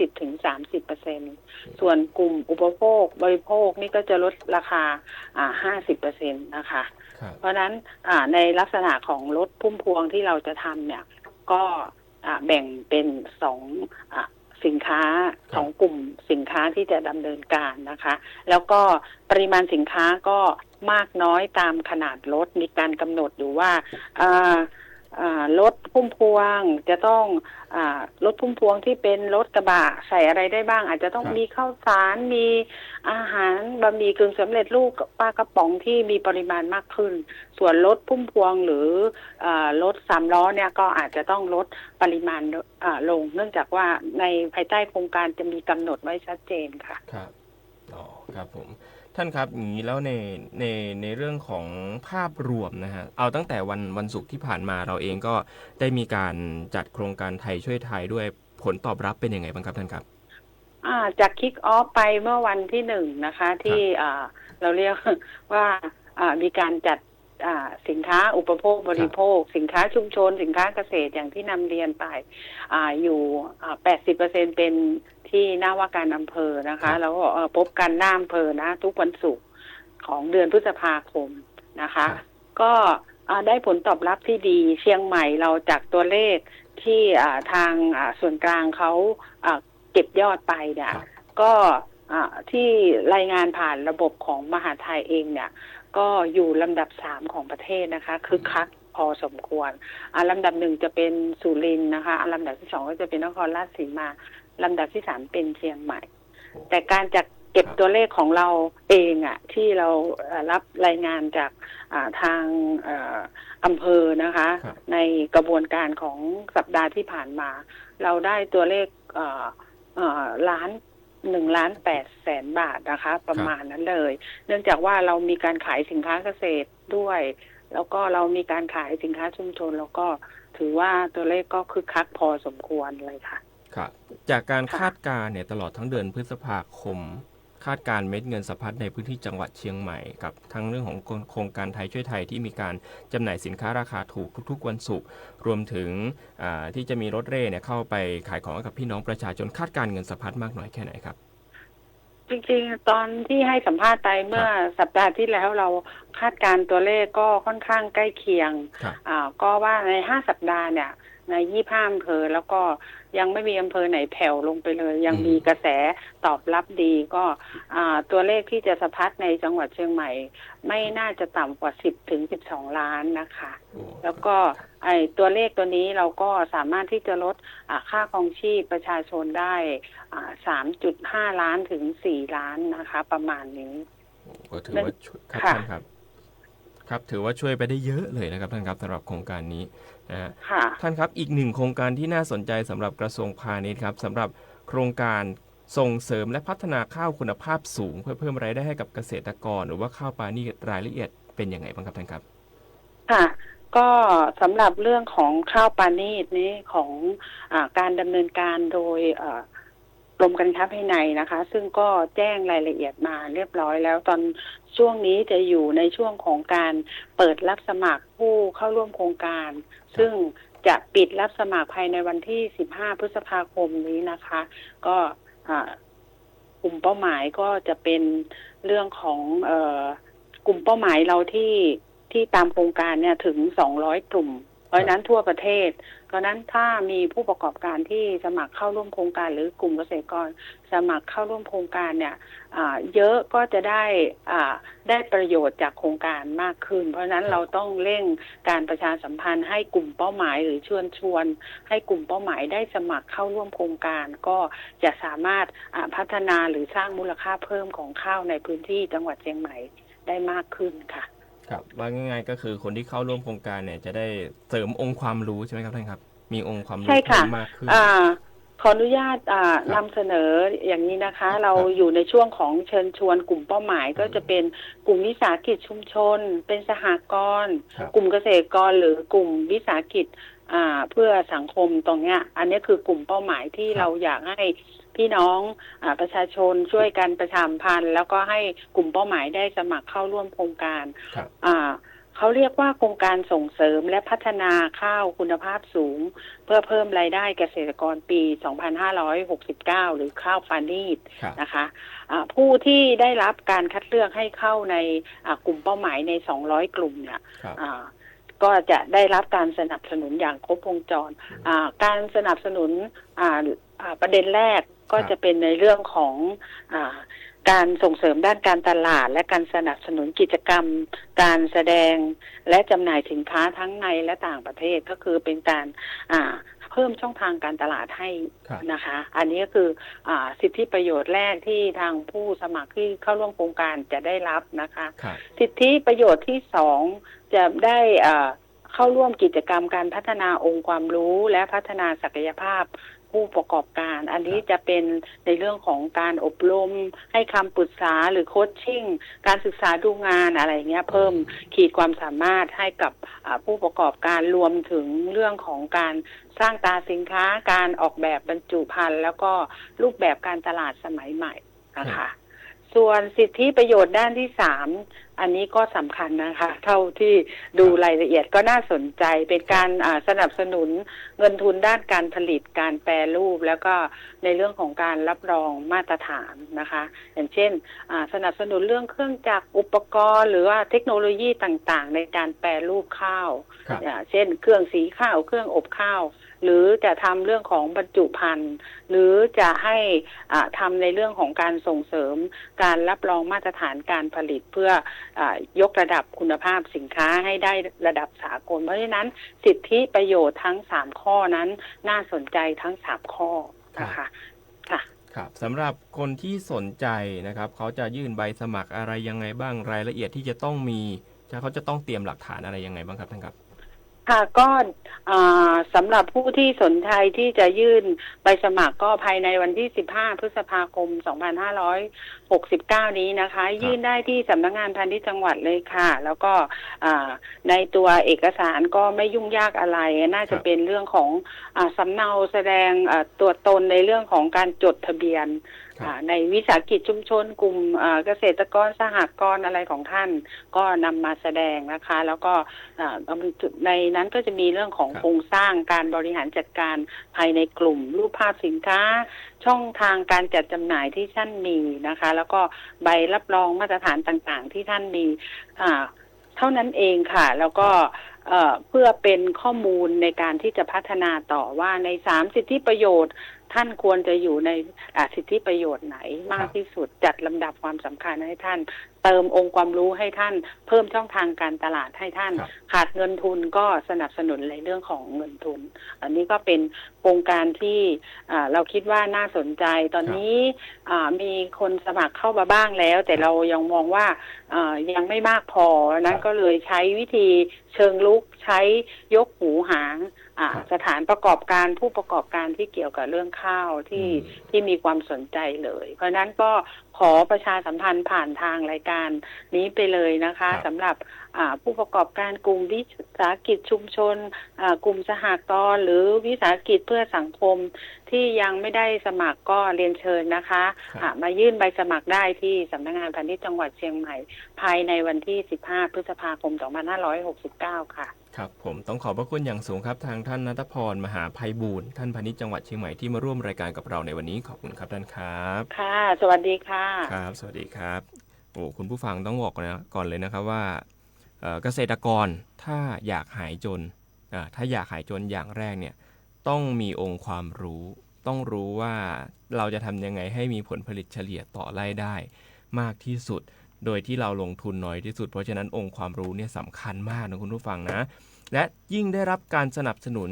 20-30% ส่วนกลุ่มอุปโภคบริโภคนี่ก็จะลดราคา50% นะคะเพราะฉะนั้นในลักษณะของรถพุ่มพวงที่เราจะทำเนี่ยก็แบ่งเป็นสินค้าของกลุ่มสินค้าที่จะดำเนินการนะคะแล้วก็ปริมาณสินค้าก็มากน้อยตามขนาดรถมีการกำหนดอยู่ว่ารถพุ่มพวงจะต้องรถพุ่มพวงที่เป็นรถกระบะใส่อะไรได้บ้างอาจจะต้องมีข้าวสารมีอาหารบะหมี่กึ่งสำเร็จรูปปลากระป๋องที่มีปริมาณมากขึ้นส่วนรถพุ่มพวงหรือรถ3 ล้อเนี่ยก็อาจจะต้องลดปริมาณลงเนื่องจากว่าในภายใต้โครงการจะมีกำหนดไว้ชัดเจนค่ะครับครับผมท่านครับอย่างนี้แล้วในเรื่องของภาพรวมนะฮะเอาตั้งแต่วันศุกร์ที่ผ่านมาเราเองก็ได้มีการจัดโครงการไทยช่วยไทยด้วยผลตอบรับเป็นยังไงบ้างครับท่านครับจากคิกออฟไปเมื่อวันที่1นะคะที่เราเรียกว่ามีการจัดสินค้าอุปโภคบริโภคสินค้าชุมชนสินค้าเกษตรอย่างที่นำเรียนไปอยู่ 80% เป็นที่หน้าว่าการอำเภอนะคะแล้วก็พบกันหน้าอำเภอนะทุกวันศุกร์ของเดือนพฤษภาคมนะคะก็ได้ผลตอบรับที่ดีเชียงใหม่เราจากตัวเลขที่ทางส่วนกลางเขาเก็บยอดไปเนี่ยก็ที่รายงานผ่านระบบของมหาดไทยเองเนี่ยก็อยู่ลำดับ3ของประเทศนะคะคึกคักพอสมควรลำดับ1จะเป็นสุรินทร์นะคะลำดับที่2ก็จะเป็นนครราชสีมาลำดับที่3เป็นเชียงใหม่แต่การจัดเก็บตัวเลขของเราเองที่เรารับรายงานจากทางอำเภอนะคะในกระบวนการของสัปดาห์ที่ผ่านมาเราได้ตัวเลข1,800,000 บาทนะคะประมาณนั้นเลยเนื่องจากว่าเรามีการขายสินค้าเกษตรด้วยแล้วก็เรามีการขายสินค้าชุมชนแล้วก็ถือว่าตัวเลขก็คึกคักพอสมควรเลยค่ะครับจากการคาดการณ์เนี่ยตลอดทั้งเดือนพฤษภาคมคาดการณ์เม็ดเงินสะพัดในพื้นที่จังหวัดเชียงใหม่กับทั้งเรื่องของโครงการไทยช่วยไทยที่มีการจำหน่ายสินค้าราคาถูกทุกๆวันศุกร์รวมถึงที่จะมีรถเร่เนี่ยเข้าไปขายของให้กับพี่น้องประชาชนคาดการณ์เงินสะพัดมากน้อยแค่ไหนครับ จริงๆตอนที่ให้สัมภาษณ์ไปเมื่อสัปดาห์ที่แล้วเราคาดการณ์ตัวเลขก็ค่อนข้างใกล้เคียงก็ว่าใน5สัปดาห์เนี่ยใน25อำเภอแล้วก็ยังไม่มีอำเภอไหนแผ่วลงไปเลยยังมีกระแสตอบรับดีก็ตัวเลขที่จะสะพัดในจังหวัดเชียงใหม่ไม่น่าจะต่ำกว่า10 ถึง 12 ล้านนะคะแล้วก็ตัวเลขตัวนี้เราก็สามารถที่จะลดค่าครองชีพประชาชนได้3.5 ล้านถึง4 ล้านนะคะประมาณนี้ก็ถือว่าครับถือว่าช่วยไปได้เยอะเลยนะครับท่านครับสำหรับโครงการนี้ท่านครับอีกหนึ่งโครงการที่น่าสนใจสำหรับกระทรวงพาณิชย์ครับสำหรับโครงการส่งเสริมและพัฒนาข้าวคุณภาพสูงเพื่อเพิ่มรายได้ให้กับเกษตรกรหรือว่าข้าวปลานี่รายละเอียดเป็นยังไงบ้างครับท่านครับค่ะก็สำหรับเรื่องของข้าวปลานีตนี้ของการดำเนินการโดยกรมการค้าภายในนะคะซึ่งก็แจ้งรายละเอียดมาเรียบร้อยแล้วตอนช่วงนี้จะอยู่ในช่วงของการเปิดรับสมัครผู้เข้าร่วมโครงการซึ่งจะปิดรับสมัครภายในวันที่15 พฤษภาคมนี้นะคะก็กลุ่มเป้าหมายก็จะเป็นเรื่องของกลุ่มเป้าหมายเราที่ตามโครงการเนี่ยถึง200 กลุ่มเพราะนั้นทั่วประเทศเพราะนั้นถ้ามีผู้ประกอบการที่สมัครเข้าร่วมโครงการหรือกลุ่มเกษตรกรสมัครเข้าร่วมโครงการเนี่ยเยอะก็จะได้ประโยชน์จากโครงการมากขึ้นเพราะฉะนั้นเราต้องเร่งการประชาสัมพันธ์ให้กลุ่มเป้าหมายหรือชวนให้กลุ่มเป้าหมายได้สมัครเข้าร่วมโครงการก็จะสามารถพัฒนาหรือสร้างมูลค่าเพิ่มของข้าวในพื้นที่จังหวัดเชียงใหม่ได้มากขึ้นค่ะครับว่าง่ายๆก็คือคนที่เข้าร่วมโครงการเนี่ยจะได้เสริมองค์ความรู้ใช่ไหมครับท่านครับมีองค์ความรู้มากขึ้นขออนุญาตนำเสนออย่างนี้นะคะเราอยู่ในช่วงของเชิญชวนกลุ่มเป้าหมายก็จะเป็นกลุ่มวิสาหกิจชุมชนเป็นสหกรณ์กลุ่มเกษตรกรหรือกลุ่มวิสาหกิจเพื่อสังคมตรงเนี้ยอันนี้คือกลุ่มเป้าหมายที่เราอยากให้พี่น้องประชาชนช่วยกันประชาสัมพันธ์แล้วก็ให้กลุ่มเป้าหมายได้สมัครเข้าร่วมโครงการเขาเรียกว่าโครงการส่งเสริมและพัฒนาข้าวคุณภาพสูงเพื่อเพิ่มรายได้เกษตรกรปี 2569 หรือข้าวปลานีตนะคะผู้ที่ได้รับการคัดเลือกให้เข้าในกลุ่มเป้าหมายใน200 กลุ่มเนี่ยก็จะได้รับการสนับสนุนอย่างครบวงจรการสนับสนุนประเด็นแรกก็จะเป็นในเรื่องของการส่งเสริมด้านการตลาดและการสนับสนุนกิจกรรมการแสดงและจำหน่ายสินค้าทั้งในและต่างประเทศก็คือเป็นการเพิ่มช่องทางการตลาดให้นะคะอันนี้ก็คือสิทธิประโยชน์แรกที่ทางผู้สมัครที่เข้าร่วมโครงการจะได้รับนะคะสิทธิประโยชน์ที่2จะได้เข้าร่วมกิจกรรมการพัฒนาองค์ความรู้และพัฒนาศักยภาพผู้ประกอบการอันนี้จะเป็นในเรื่องของการอบรมให้คำปรึกษาหรือโคชชิ่งการศึกษาดูงานอะไรเงี้ยเพิ่มขีดความสามารถให้กับผู้ประกอบการรวมถึงเรื่องของการสร้างตราสินค้าการออกแบบบรรจุภัณฑ์แล้วก็รูปแบบการตลาดสมัยใหม่นะคะส่วนสิทธิประโยชน์ด้านที่3อันนี้ก็สำคัญนะคะเท่าที่ดูรายละเอียดก็น่าสนใจเป็นการสนับสนุนเงินทุนด้านการผลิตการแปรรูปแล้วก็ในเรื่องของการรับรองมาตรฐานนะคะอย่างเช่นสนับสนุนเรื่องเครื่องจักรอุปกรณ์หรือว่าเทคโนโลยีต่างๆในการแปรรูปข้าวเช่นเครื่องสีข้าวเครื่องอบข้าวหรือจะทำเรื่องของบรรจุภัณฑ์หรือจะให้ทำในเรื่องของการส่งเสริมการรับรองมาตรฐานการผลิตเพื่อยกระดับคุณภาพสินค้าให้ได้ระดับสากลเพราะฉะนั้นสิทธิประโยชน์ทั้ง3ข้อนั้นน่าสนใจทั้ง3ข้อนะคะครับสำหรับคนที่สนใจนะครับเขาจะยื่นใบสมัครอะไรยังไงบ้างรายละเอียดที่จะต้องมีเขาจะต้องเตรียมหลักฐานอะไรยังไงบ้างครับท่านครับค่ะก็สำหรับผู้ที่สนใจที่จะยื่นใบสมัครก็ภายในวันที่15 พฤษภาคม 2569 นี้นะคะยื่นได้ที่สำนักงานพาณิชย์จังหวัดเลยค่ะแล้วก็ในตัวเอกสารก็ไม่ยุ่งยากอะไรน่าจะเป็นเรื่องของสำเนาแสดงตัวตนในเรื่องของการจดทะเบียน ในวิสาหกิจชุมชนกลุ่มเกษตรกรสหกรณ์อะไรของท่านก็นำมาแสดงนะคะแล้วก็ในนั้นก็จะมีเรื่องของโครงสร้างการบริหารจัดการภายในกลุ่มรูปภาพสินค้าช่องทางการจัดจำหน่ายที่ท่านมีนะคะแล้วก็ใบรับรองมาตรฐานต่างๆที่ท่านมีเท่านั้นเองค่ะแล้วก็เพื่อเป็นข้อมูลในการที่จะพัฒนาต่อว่าใน3สิทธิประโยชน์ท่านควรจะอยู่ในสิทธิประโยชน์ไหนมากที่สุดจัดลำดับความสำคัญให้ท่านเติมองค์ความรู้ให้ท่านเพิ่มช่องทางการตลาดให้ท่านขาดเงินทุนก็สนับสนุนในเรื่องของเงินทุนอันนี้ก็เป็นโครงการที่เราคิดว่าน่าสนใจตอนนี้มีคนสมัครเข้ามาบ้างแล้วแต่เรายังมองว่ายังไม่มากพอนั้นก็เลยใช้วิธีเชิงลุกใช้ยกหูหางสถานประกอบการผู้ประกอบการที่เกี่ยวกับเรื่องข้าวที่มีความสนใจเลยเพราะนั้นก็ขอประชาสัมพันธ์ผ่านทางรายการนี้ไปเลยนะคะสำหรับผู้ประกอบการกลุ่มวิสาหกิจชุมชนกลุ่มสหกรณ์หรือวิสาหกิจเพื่อสังคมที่ยังไม่ได้สมัครก็เรียนเชิญนะคะมายื่นใบสมัครได้ที่สำนักงานพาณิชย์จังหวัดเชียงใหม่ภายในวันที่15พฤษภาคม2569ค่ะครับผมต้องขอบพระคุณอย่างสูงครับทางท่านณัฐพรมหาไพบูลย์ท่านพาณิชย์จังหวัดเชียงใหม่ที่มาร่วมรายการกับเราในวันนี้ขอบคุณครับท่านครับค่ะสวัสดีค่ะครับสวัสดีครับโอ้คุณผู้ฟังต้องบอกก่อนเลยนะครับว่าเกษตรกรถ้าอยากหายจนอย่างแรกเนี่ยต้องมีองค์ความรู้ต้องรู้ว่าเราจะทำยังไงให้มีผลผลิตเฉลี่ยต่อไร่ได้มากที่สุดโดยที่เราลงทุนน้อยที่สุดเพราะฉะนั้นองค์ความรู้เนี่ยสำคัญมากนะคุณผู้ฟังนะและยิ่งได้รับการสนับสนุน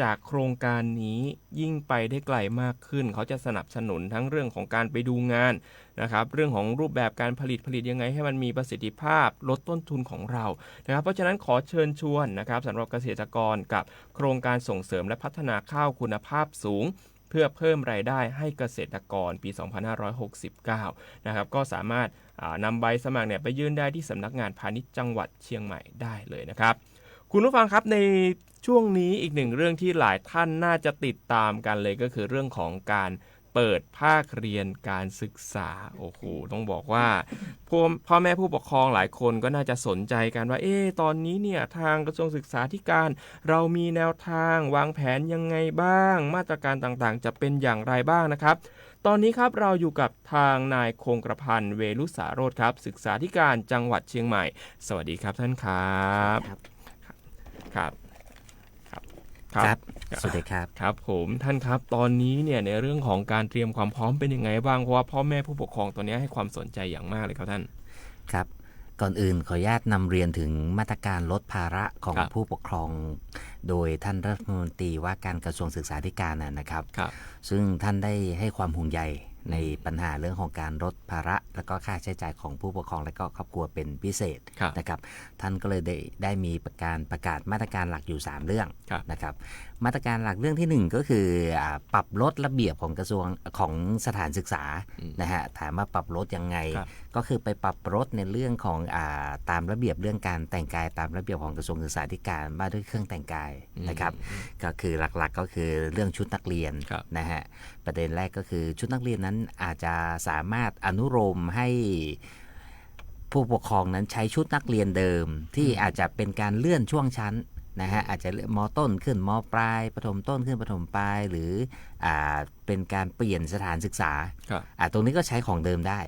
จากโครงการนี้ยิ่งไปได้ไกลมากขึ้นเขาจะสนับสนุนทั้งเรื่องของการไปดูงานนะครับเรื่องของรูปแบบการผลิตยังไงให้มันมีประสิทธิภาพลดต้นทุนของเรานะครับเพราะฉะนั้นขอเชิญชวนนะครับสำหรับเกษตรกรกับโครงการส่งเสริมและพัฒนาข้าวคุณภาพสูงเพื่อเพิ่มรายได้ให้เกษตรกรปี 2569 นะครับก็สามารถนำใบสมัครเนี่ยไปยื่นได้ที่สำนักงานพาณิชย์จังหวัดเชียงใหม่ได้เลยนะครับคุณผู้ฟังครับในช่วงนี้อีกหนึ่งเรื่องที่หลายท่านน่าจะติดตามกันเลยก็คือเรื่องของการเปิดภาคเรียนการศึกษาโอ้โหต้องบอกว่าพ่อแม่ผู้ปกครองหลายคนก็น่าจะสนใจกันว่าตอนนี้เนี่ยทางกระทรวงศึกษาธิการเรามีแนวทางวางแผนยังไงบ้างมาตรการต่างๆจะเป็นอย่างไรบ้างนะครับตอนนี้ครับเราอยู่กับทางนายคงกระพันธ์เวลุสาโรจน์ครับศึกษาธิการจังหวัดเชียงใหม่สวัสดีครับท่านครับครับสวัสดีครับครับผมท่านครับตอนนี้เนี่ยในเรื่องของการเตรียมความพร้อมเป็นยังไงบ้างเพราะว่าพ่อแม่ผู้ปกครองตอนนี้ให้ความสนใจอย่างมากเลยครับท่านครับก่อนอื่นขออนุญาตนำเรียนถึงมาตรการลดภาระของผู้ปกครองโดยท่านรัฐมนตรีว่าการกระทรวงศึกษาธิการนะครับซึ่งท่านได้ให้ความห่วงใยในปัญหาเรื่องของการลดภาระและก็ค่าใช้จ่ายของผู้ปกครองและก็ครอบครัวเป็นพิเศษนะครับท่านก็เลยได้มีการประกาศมาตรการหลักอยู่3เรื่องนะครับมาตรการหลักเรื่องที่1ก็คือปรับลดระเบียบของกระทรวงของสถานศึกษานะฮะถามว่าปรับลดยังไงก็คือไปปรับลดในเรื่องของตามระเบียบเรื่องการแต่งกายตามระเบียบของกระทรวงศึกษาธิการว่าด้วยเครื่องแต่งกายนะครับก็คือหลักๆก็คือเรื่องชุดนักเรียนนะฮะประเด็นแรกก็คือชุดนักเรียนนั้นอาจจะสามารถอนุโลมให้ผู้ปกครองนั้นใช้ชุดนักเรียนเดิมที่อาจจะเป็นการเลื่อนช่วงชั้นนะฮะอาจจะม.ต้นขึ้นม.ปลายประถมต้นขึ้นประถมปลายหรือเป็นการเปลี่ยนสถานศึกษาตรงนี้ก็ใช้ของเดิมได้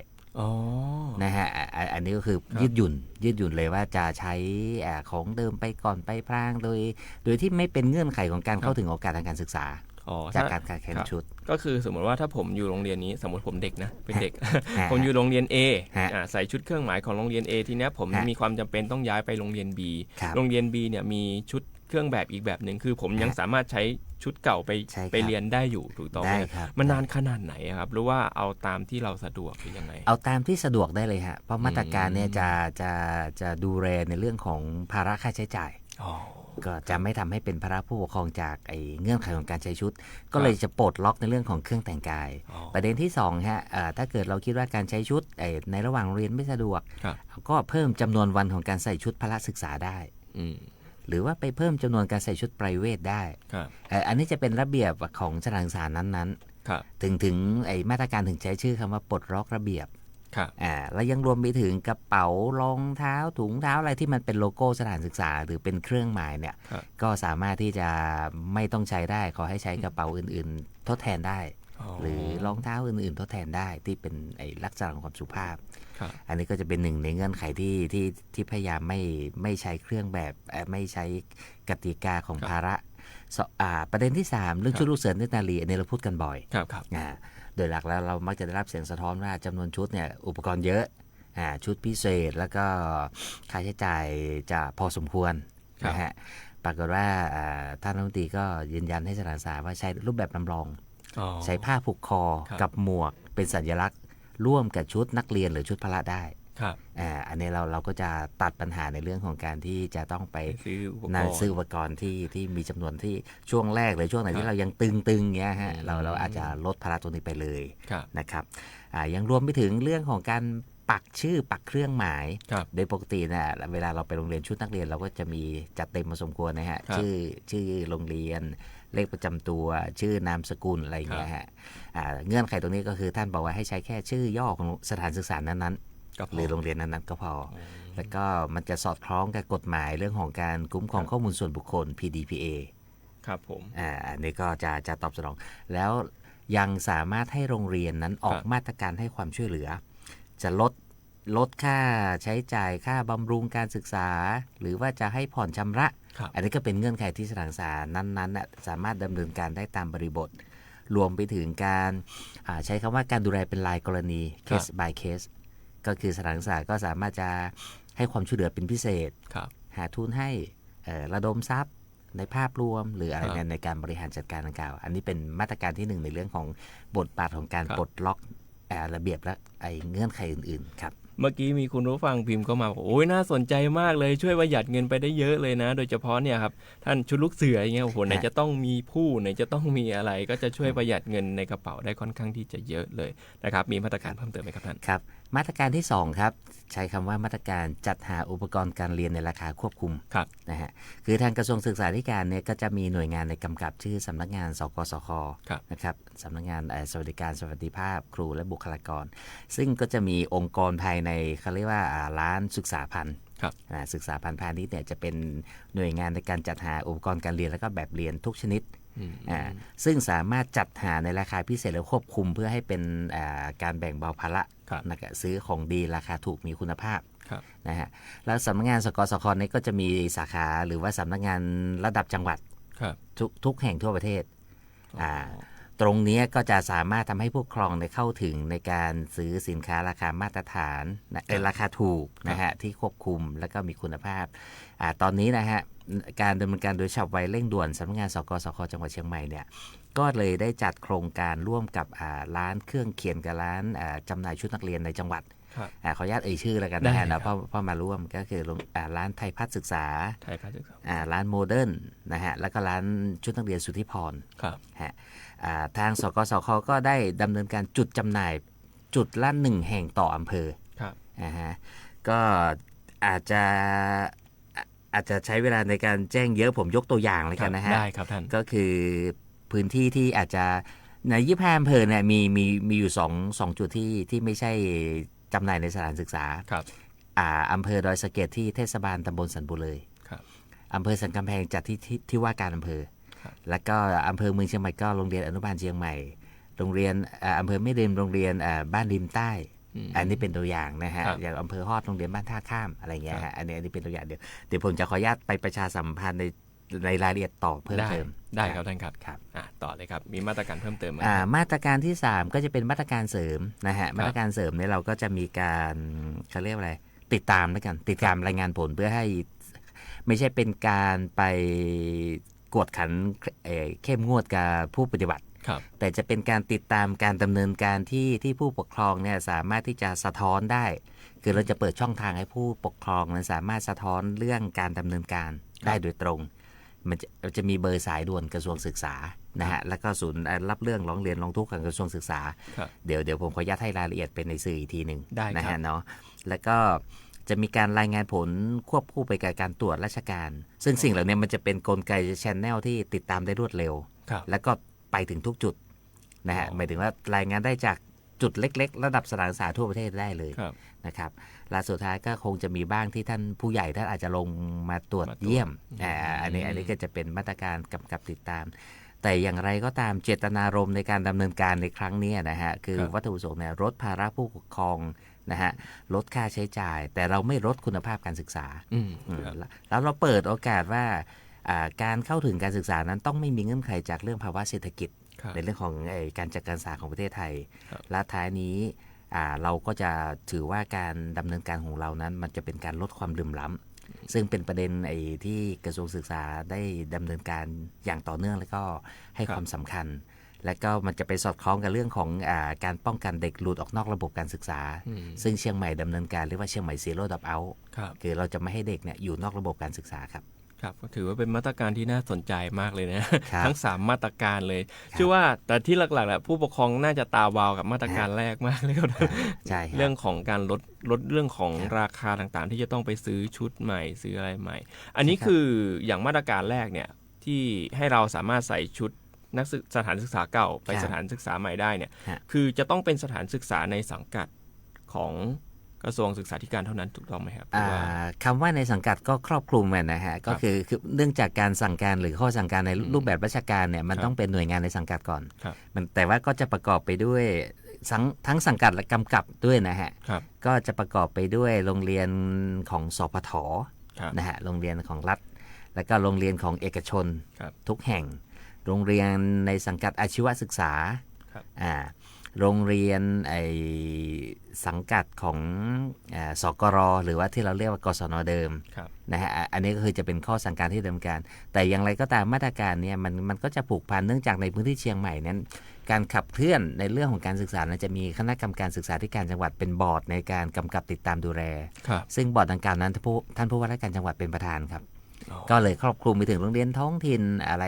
นะฮะอันนี้ก็คือยืดหยุ่นเลยว่าจะใช้ของเดิมไปก่อนไปพลางโดยที่ไม่เป็นเงื่อนไขของการเข้าถึงโอกาสทางการศึกษาจากการแข่งชุดก็คือสมมติว่าถ้าผมอยู่โรงเรียนนี้สมมติผมเด็กนะเป็นเด็ก ผมอยู่โรงเรียน A ใส่ชุดเครื่องหมายของโรงเรียน A ทีนี้ผมมีความจำเป็นต้องย้ายไปโรงเรียน B โรงเรียน B เนี่ยมีชุดเครื่องแบบอีกแบบหนึ่งคือผมยังสามารถใช้ชุดเก่าไปเรียนได้อยู่ถูกต้องไหมมันนานขนาดไหนครับหรือว่าเอาตามที่เราสะดวกหรือยังไงเอาตามที่สะดวกได้เลยฮะเพราะมาตรการเนี่ยจะดูแลในเรื่องของภาระค่าใช้จ่ายก็จะไม่ทำให้เป็นภาระผู้ปกครองจากเงื่อนไขของการใช้ชุดก็เลยจะปลดล็อกในเรื่องของเครื่องแต่งกายประเด็นที่2ฮะถ้าเกิดเราคิดว่าการใช้ชุดในระหว่างเรียนไม่สะดวกก็เพิ่มจำนวนวันของการใส่ชุดพละศึกษาได้หรือว่าไปเพิ่มจำนวนการใส่ชุดไพรเวทได้อันนี้จะเป็นระเบียบของสถานศึกษานั้น ถึงไอ้มาตรการถึงใช้ชื่อคำว่าปลดล็อกระเบียบ ครับ แล้วยังรวมไปถึงกระเป๋ารองเท้าถุงเท้าอะไรที่มันเป็นโลโก้สถานศึกษาหรือเป็นเครื่องหมายเนี่ยก็สามารถที่จะไม่ต้องใช้ได้ขอให้ใช้กระเป๋าอื่นๆทดแทนได้หรือรองเท้าอื่นๆทดแทนได้ที่เป็นไอ้ลักษณะของความสุภาพอันนี้ก็จะเป็นหนึ่งในเงื่อนไขที่พยายามไม่ใช้เครื่องแบบไม่ใช้กติกาของภาระประเด็นที่3เรื่องชุดลูกเสือเนตรนารีอันนี้เราพูดกันบ่อยโดยหลักแล้วเรามักจะได้รับเสียงสะท้อนว่าจำนวนชุดเนี่ยอุปกรณ์เยอะชุดพิเศษแล้วก็ค่าใช้จ่ายจะพอสมควรนะฮะปรากฏว่าท่านรัฐมนตรีก็ยืนยันให้สถานศึกษาว่าใช้รูปแบบจำลองใช้ผ้าผูกคอกับหมวกเป็นสัญลักษณ์ร่วมกับชุดนักเรียนหรือชุดพละได้อันนี้เราก็จะตัดปัญหาในเรื่องของการที่จะต้องไปซื้ออุปกรณ์ที่มีจำนวนที่ช่วงแรกหรือช่วงไหนที่เรายังตึงๆเงี้ยฮะเราอาจจะลดภาระตรงนี้ไปเลยนะครับยังรวมไปถึงเรื่องของการปักชื่อปักเครื่องหมายโดยปกติเนี่ยเวลาเราไปโรงเรียนชุดนักเรียนเราก็จะมีจัดเต็มมาสมควรนะฮะชื่อโรงเรียนเลขประจำตัวชื่อนามสกุลอะไรอย่างเงี้ยฮะเงื่อนไขตรงนี้ก็คือท่านบอกว่าให้ใช้แค่ชื่อย่อของสถานศึกษานั้นๆหรือโรงเรียนนั้นๆก็พอแล้วก็มันจะสอดคล้องกับกฎหมายเรื่องของการคุ้มครองข้อมูลส่วนบุคคล PDPA ครับผมอันนี้ก็จะตอบสนองแล้วยังสามารถให้โรงเรียนนั้นออกมาตรการให้ความช่วยเหลือจะลดค่าใช้จ่ายค่าบำรุงการศึกษาหรือว่าจะให้ผ่อนชำระอันนี้ก็เป็นเงื่อนไขที่สถานศึกษานั้นๆสามารถดำเนินการได้ตามบริบทรวมไปถึงการใช้คำว่าการดูแลเป็นรายกรณี case by case ก็คือสถานศึกษาก็สามารถจะให้ความช่วยเหลือเป็นพิเศษหาทุนให้ระดมทรัพย์ในภาพรวมหรืออะไรในการบริหารจัดการดังกล่าวอันนี้เป็นมาตรการที่1ในเรื่องของบทบาทของการปลดล็อกระเบียบและเงื่อนไขอื่นๆครับ เมื่อกี้มีคุณผู้ฟังพิมพ์เข้ามาบอกโอ้ยน่าสนใจมากเลยช่วยประหยัดเงินไปได้เยอะเลยนะโดยเฉพาะเนี่ยครับท่านชุดลูกเสืออย่างเงี้ยโอ้โหไหนจะต้องมีผู้ไหนจะต้องมีอะไรก็จะช่วยประหยัดเงินในกระเป๋าได้ค่อนข้างที่จะเยอะเลยนะครับมีมาตรการเพิ่มเติมไหมครับท่านครับมาตรการที่2ครับใช้คำว่ามาตรการจัดหาอุปกรณ์การเรียนในราคาควบคุมนะฮะคือทางกระทรวงศึกษาธิการเนี่ยก็จะมีหน่วยงานในกำกับชื่อสำนักงานสกสคนะครับสำนักงานสวัสดิการสวัสดิภาพครูและบุคลากรซึ่งก็จะมีองค์กรภายในเขาเรียกว่าร้านศึกษาพันธุ์ศึกษาพันธุ์พาณิชย์เนี่ยจะเป็นหน่วยงานในการจัดหาอุปกรณ์การเรียนและก็แบบเรียนทุกชนิดซึ่งสามารถจัดหาในราคาพิเศษและควบคุมเพื่อให้เป็นการแบ่งเบาภาระนะครับซื้อของดีราคาถูกมีคุณภาพนะฮะแล้วสำนักงานสกสคนี้ก็จะมีสาขาหรือว่าสำนักงานระดับจังหวัดทุกแห่งทั่วประเทศตรงนี้ก็จะสามารถทำให้ผู้ปกครองเข้าถึงในการซื้อสินค้าราคามาตรฐานราคาถูกนะฮะที่ควบคุมและก็มีคุณภาพตอนนี้นะฮะการดำเนินการโดยฉับไวเร่งด่วนสำนักงานสกสคจังหวัดเชียงใหม่เนี่ยก็เลยได้จัดโครงการร่วมกับร้านเครื่องเขียนกับร้านจำหน่ายชุดนักเรียนในจังหวัดขออนุญาตชื่อแล้วกันนะฮะเพราะมาร่วมก็คือร้านไทยพัฒน์ศึกษาร้านโมเดิร์นนะฮะแล้วก็ร้านชุดนักเรียนสุทธิพรทางสกสคก็ได้ดำเนินการจุดจำหน่ายจุดละ1แห่งต่ออำเภอก็อาจจะใช้เวลาในการแจ้งเยอะผมยกตัวอย่างเลยกันนะฮะได้ครับท่านก็คือพื้นที่ที่อาจจะใน25อำเภอเนี่ยมีอยู่2จุดที่ไม่ใช่จำหน่ายในสถานศึกษาอำเภอดอยสะเก็ดที่เทศบาลตำบลสันบุเลยอำเภอสันกำแพงจัดที่ว่าการอำเภอแล้วก็อำเภอเมืองเชียงใหม่ก็โรงเรียนอนุบาลเชียงใหม่โรงเรียนอำเภอแม่ริมโรงเรียนบ้านริมใต้อันนี้เป็นตัวอย่างนะฮะอย่างอำเภอฮอดโรงเรียนบ้านท่าข้ามอะไรเงี้ยฮะอันนี้เป็นตัวอย่างเดี๋ยวผมจะขออนุญาตไปประชาสัมพันธ์ในรายละเอียดต่อเพิ่มเติมได้ครับท่านครับต่อเลยครับมีมาตรการเพิ่มเติมไหมมาตรการที่3ก็จะเป็นมาตรการเสริมนะฮะมาตรการเสริมเนี่ยเราก็จะมีการเขาเรียกอะไรติดตามแล้วกันติดตามรายงานผลเพื่อให้ไม่ใช่เป็นการไปกวดขันเข้มงวดกับผู้ปฏิบัติแต่จะเป็นการติดตามการดำเนินการที่ผู้ปกครองเนี่ยสามารถที่จะสะท้อนได้คือเราจะเปิดช่องทางให้ผู้ปกครองนั้นสามารถสะท้อนเรื่องการดำเนินการได้โดยตรงมันจะมีเบอร์สายด่วนกระทรวงศึกษานะฮะแล้วก็ศูนย์รับเรื่องร้องเรียนร้องทุกข์ของกระทรวงศึกษาเดี๋ยวผมขออนุญาตให้รายละเอียดเป็นในสื่ออีกทีหนึ่งนะฮะเนาะแล้วก็จะมีการรายงานผลควบคู่ไปกับการตรวจราชการซึ่งสิ่งเหล่านี้มันจะเป็นกลไก channel ที่ติดตามได้รวดเร็วแล้วก็ไปถึงทุกจุด นะฮะหมายถึงว่ารายงานได้จากจุดเล็กๆระดับสถานศึกษาทั่วประเทศได้เลยนะครับและสุดท้ายก็คงจะมีบ้างที่ท่านผู้ใหญ่ท่านอาจจะลงมาตรวจเยี่ยมอันนี้ก็จะเป็นมาตรการกำกับติดตามแต่อย่างไรก็ตามเจตนารมณ์ในการดำเนินการในครั้งนี้นะฮะคือวัตถุประสงค์เนี่ยลดภาระผู้ปกครองนะฮะลดค่าใช้จ่ายแต่เราไม่ลดคุณภาพการศึกษาแล้วเราเปิดโอกาสว่าการเข้าถึงการศึกษานั้นต้องไม่มีเงื่อนไขจากเรื่องภาวะเศรษฐกิจในเรื่องของการจัดการศึกษาของประเทศไทยและท้ายนี้เราก็จะถือว่าการดำเนินการของเรานั้นมันจะเป็นการลดความเหลื่อมล้ำซึ่งเป็นประเด็นที่กระทรวงศึกษาได้ดำเนินการอย่างต่อเนื่องและก็ให้ความสำคัญและก็มันจะไปสอดคล้องกับเรื่องของการป้องกันเด็กหลุดออกนอกระบบการศึกษาซึ่งเชียงใหม่ดำเนินการเรียกว่าเชียงใหม่ซีโร่ดรอปเอาท์คือเราจะไม่ให้เด็กเนี่ยอยู่นอกระบบการศึกษาครับครับก็ถือว่าเป็นมาตรการที่น่าสนใจมากเลยนะทั้ง3มาตรการเลยเชื่อว่าแต่ที่หลักๆแหละผู้ปกครองน่าจะตาวาวกับมาตรการแรกมากเลยครับเรื่องของการลดเรื่องของราคาต่างๆที่จะต้องไปซื้อชุดใหม่ซื้ออะไรใหม่อันนี้คืออย่างมาตรการแรกเนี่ยที่ให้เราสามารถใส่ชุดสถานศึกษาเก่าไปสถานศึกษาใหม่ได้เนี่ยคือจะต้องเป็นสถานศึกษาในสังกัดของกระทรวงศึกษาธิการเท่านั้นถูกต้องไหมครับคำว่าในสังกัดก็ครอบคลุมนะฮะก็คือเนื่องจากการสั่งการหรือข้อสั่งการในรูปแบบราชการเนี่ยมันต้องเป็นหน่วยงานในสังกัดก่อนแต่ว่าก็จะประกอบไปด้วยทั้งสังกัดและกำกับด้วยนะฮะก็จะประกอบไปด้วยโรงเรียนของสพทนะฮะโรงเรียนของรัฐแล้วก็โรงเรียนของเอกชนทุกแห่งโรงเรียนในสังกัดอาชีวศึกษาโรงเรียนสังกัดของสกรหรือว่าที่เราเรียกว่ากศนเดิมนะฮะอันนี้ก็คือจะเป็นข้อสั่งการที่ดำเนินการแต่อย่างไรก็ตามมาตรการเนี่ยมันก็จะผูกพันเนื่องจากในพื้นที่เชียงใหม่นั้นการขับเคลื่อนในเรื่องของการศึกษานั้นจะมีคณะกรรมการศึกษาธิการจังหวัดเป็นบอร์ดในการกำกับติดตามดูแลซึ่งบอร์ดดังกล่าวนั้นท่านผู้ว่าราชการจังหวัดเป็นประธานครับก็เลยครอบคลุมไปถึงโรงเรียนท้องถิ่นอะไร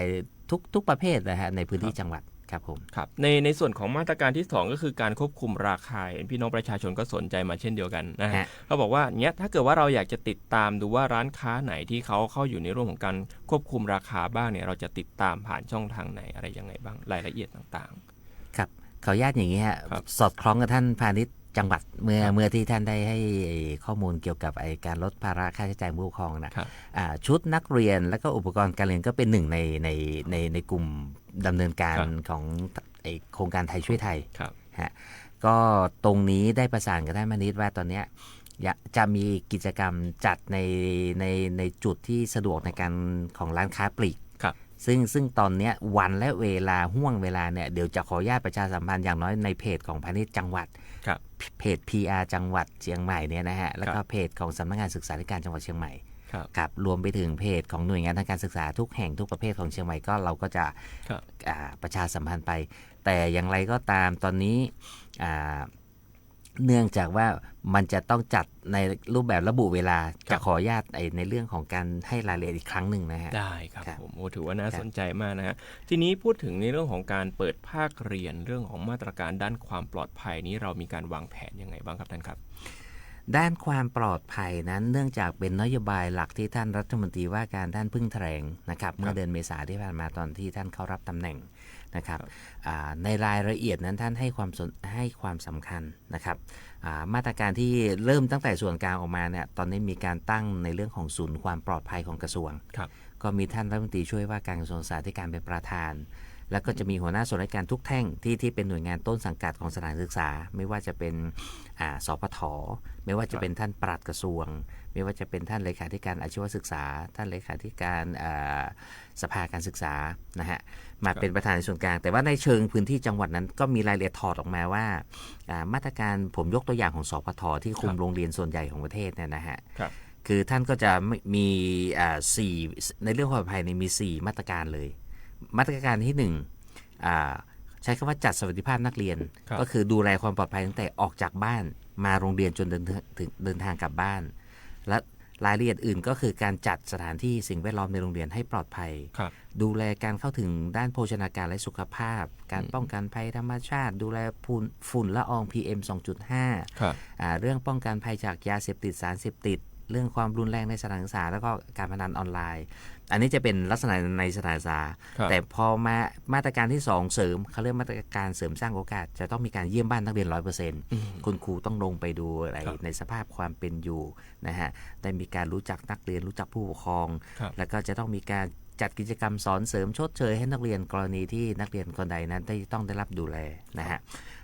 ทุกประเภทนะฮะในพื้นที่จังหวัดครับผมครับในส่วนของมาตรการที่2ก็คือการควบคุมราคาพี่น้องประชาชนก็สนใจมาเช่นเดียวกันนะฮะเขาบอกว่าเนี้ยถ้าเกิดว่าเราอยากจะติดตามดูว่าร้านค้าไหนที่เขาเข้าอยู่ในร่วมของการควบคุมราคาบ้างเนี่ยเราจะติดตามผ่านช่องทางไหนอะไรยังไงบ้างรายละเอียดต่างๆครับขออนุญาตอย่างนี้ฮะสอดคล้องกับท่านพาณิชย์จังหวัดเมื่อที่ท่านได้ให้ข้อมูลเกี่ยวกับการลดภาระค่าใช้จ่ายผู้ปกครองนะชุดนักเรียนและก็อุปกรณ์การเรียนก็เป็นหนึ่งในกลุ่มดำเนินการของโครงการไทยช่วยไทยฮะก็ตรงนี้ได้ประสานกับท่านพาณิชย์ว่าตอนนี้จะมีกิจกรรมจัดในจุดที่สะดวกในการของร้านค้าปลีกซึ่งตอนนี้วันและเวลาห่วงเวลาเนี่ยเดี๋ยวจะขออนุญาตประชาสัมพันธ์อย่างน้อยในเพจของพาณิชย์จังหวัดเพจ PR จังหวัดเชียงใหม่เนี่ยนะฮะแล้วก็เพจของสำนักงานศึกษาธิการจังหวัดเชียงใหม่ครับรวมไปถึงเพจของหน่วยงานทางการศึกษาทุกแห่งทุกประเภทของเชียงใหม่ก็เราก็จะประชาสัมพันธ์ไปแต่อย่างไรก็ตามตอนนี้เนื่องจากว่ามันจะต้องจัดในรูปแบบระบุเวลาจะขออนุญาตในเรื่องของการให้รายละเอียดอีกครั้งหนึ่งนะฮะได้ครับผมถือว่าน่าสนใจมากนะฮะทีนี้พูดถึงในเรื่องของการเปิดภาคเรียนเรื่องของมาตรการด้านความปลอดภัยนี้เรามีการวางแผนยังไงบ้างครับท่านครับด้านความปลอดภัยนั้นเนื่องจากเป็นนโยบายหลักที่ท่านรัฐมนตรีว่าการท่านเพิ่งแถลงนะครับเมื่อเดือนเมษายนที่ผ่านมาตอนที่ท่านเข้ารับตำแหน่งนะครับในรายละเอียดนั้นท่านให้ความสำคัญนะครับมาตรการที่เริ่มตั้งแต่ส่วนกลางออกมาเนี่ยตอนนี้มีการตั้งในเรื่องของศูนย์ความปลอดภัยของกระทรวงก็มีท่านรัฐมนตรีช่วยว่าการกระทรวงศึกษาธิการเป็นประธานแล้วก็จะมีหัวหน้าส่วนราชการทุกแท่งที่เป็นหน่วยงานต้นสังกัดของสถานศึกษาไม่ว่าจะเป็นสพทไม่ว่าจะเป็นท่านปลัดกระทรวงไม่ว่าจะเป็นท่านเลขาธิการอาชีวศึกษาท่านเลขาธิการสภาการศึกษานะฮะมาเป็นประธานในส่วนกลางแต่ว่าในเชิงพื้นที่จังหวัดนั้นก็มีรายละเอียดถอดออกมาว่ามาตรการผมยกตัวอย่างของสพทที่คุมโรงเรียนส่วนใหญ่ของประเทศเนี่ยนะฮะคือท่านก็จะมี4ในเรื่องความปลอดภัยมี4มาตรการเลยมาตรการที่1ใช้คำว่าจัดสวัสดิภาพนักเรียนก็คือดูแลความปลอดภัยตั้งแต่ออกจากบ้านมาโรงเรียนจนเดินทางกลับบ้านและรายละเอียดอื่นก็คือการจัดสถานที่สิ่งแวดล้อมในโรงเรียนให้ปลอดภัยดูแลการเข้าถึงด้านโภชนาการและสุขภาพการป้องกันภัยธรรมชาติดูแลฝุ่นละออง PM 2.5 เรื่องป้องกันภัยจากยาเสพติดสารเสพติด เรื่องความรุนแรงในสถานศึกษาแล้วก็การพนันออนไลน์อันนี้จะเป็นลักษณะในสถานศึกษาแต่พอมาตรการที่2เสริมเขาเรียกมาตรการเสริมสร้างโอกาสจะต้องมีการเยี่ยมบ้านนักเรียน 100% คุณครูต้องลงไปดูอะไรในสภาพความเป็นอยู่นะฮะได้มีการรู้จักนักเรียนรู้จักผู้ปกครองแล้วก็จะต้องมีการจัดกิจกรรมสอนเสริมชดเชยให้นักเรียนกรณีที่นักเรียนคนใดนั้นต้องได้รับดูแลนะฮะ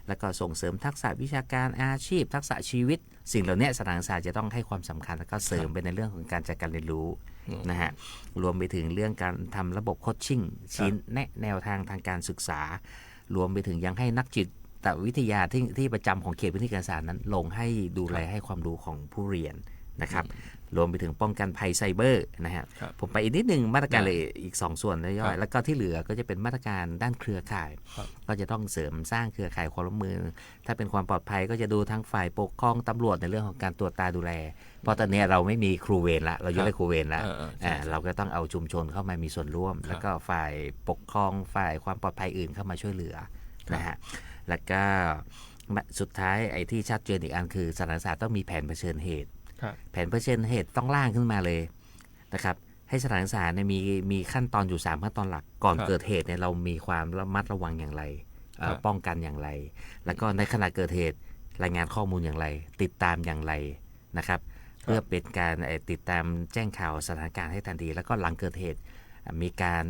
แล้วก็ส่งเสริมทักษะวิชาการอาชีพทักษะชีวิตสิ่งเหล่านี้สถานศึกษาจะต้องให้ความสำคัญแล้วก็เสริมไปในเรื่องของการจัดการเรียนรู้นะฮะรวมไปถึงเรื่องการทำระบบโคชชิ่งชี้แนะแนวทางทางการศึกษารวมไปถึงยังให้นักจิตวิทยาที่ประจำของเขตพื้นที่การศึกษานั้นลงให้ดูแลให้ความรู้ของผู้เรียนนะครับรวมไปถึงป้องกันภัยไซเบอร์นะฮะผมไปอีกนิดนึงมาตรการเลยอีก2ส่วนย่อยแล้วก็ที่เหลือก็จะเป็นมาตรการด้านเครือข่ายก็จะต้องเสริมสร้างเครือข่ายความร่วมมือถ้าเป็นความปลอดภัยก็จะดูทั้งฝ่ายปกครองตำรวจในเรื่องของการตรวจตาดูแลเพราะตอนนี้เราไม่มีครูเวรละเรายกเลิกครูเวรละเราก็ต้องเอาชุมชนเข้ามามีส่วนร่วมแล้วก็ฝ่ายปกครองฝ่ายความปลอดภัยอื่นเข้ามาช่วยเหลือนะฮะแล้วก็สุดท้ายไอ้ที่ชัดเจนอีกอันคือสถานศึกษาต้องมีแผนเผชิญเหตุแผนเผชิญเหตุต้องร่างขึ้นมาเลยนะครับให้สถานศึกษาเนี่ยมีขั้นตอนอยู่3ขั้นตอนหลักก่อนเกิดเหตุเนี่ยเรามีความระมัดระวังอย่างไรป้องกันอย่างไรแล้วก็ในขณะเกิดเหตุรายงานข้อมูลอย่างไรติดตามอย่างไรนะครับเพื่อเป็นการติดตามแจ้งข่าวสถานการณ์ให้ทันทีแล้วก็หลังเกิดเหตุมีการ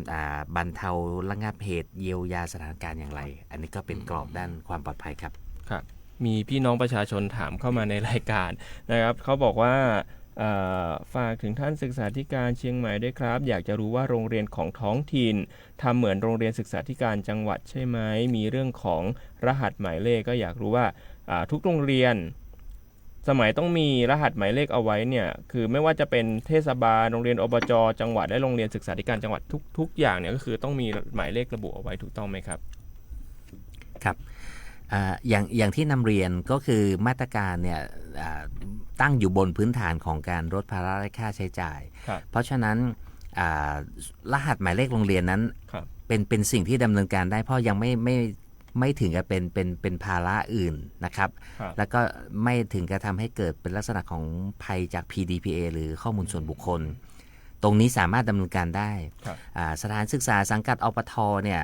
บรรเทาระงับเหตุเยียวยาสถานการณ์อย่างไรอันนี้ก็เป็นกรอบด้านความปลอดภัยครับมีพี่น้องประชาชนถามเข้ามาในรายการนะครับเขาบอกว่าฝากถึงท่านศึกษาธิการเชียงใหม่ด้วยครับอยากจะรู้ว่าโรงเรียนของท้องถิ่นทำเหมือนโรงเรียนศึกษาธิการจังหวัดใช่ไหมมีเรื่องของรหัสหมายเลขก็อยากรู้ว่าทุกโรงเรียนสมัยต้องมีรหัสหมายเลขเอาไว้เนี่ยคือไม่ว่าจะเป็นเทศบาลโรงเรียนอบจจังหวัดและโรงเรียนศึกษาธิการจังหวัดทุกอย่างเนี่ยก็คือต้องมีหมายเลขระบุเอาไว้ถูกต้องไหมครับครับอย่างที่นำเรียนก็คือมาตรการเนี่ยตั้งอยู่บนพื้นฐานของการลดภาระและค่าใช้จ่ายเพราะฉะนั้นรหัสหมายเลขโรงเรียนนั้นเป็นสิ่งที่ดำเนินการได้เพราะยังไม่ถึงกับเป็นภาระอื่นนะครับแล้วก็ไม่ถึงกับทำให้เกิดเป็นลักษณะของภัยจาก PDPA หรือข้อมูลส่วนบุคคลตรงนี้สามารถดำเนินการได้สถานศึกษาสังกัดอปทเนี่ย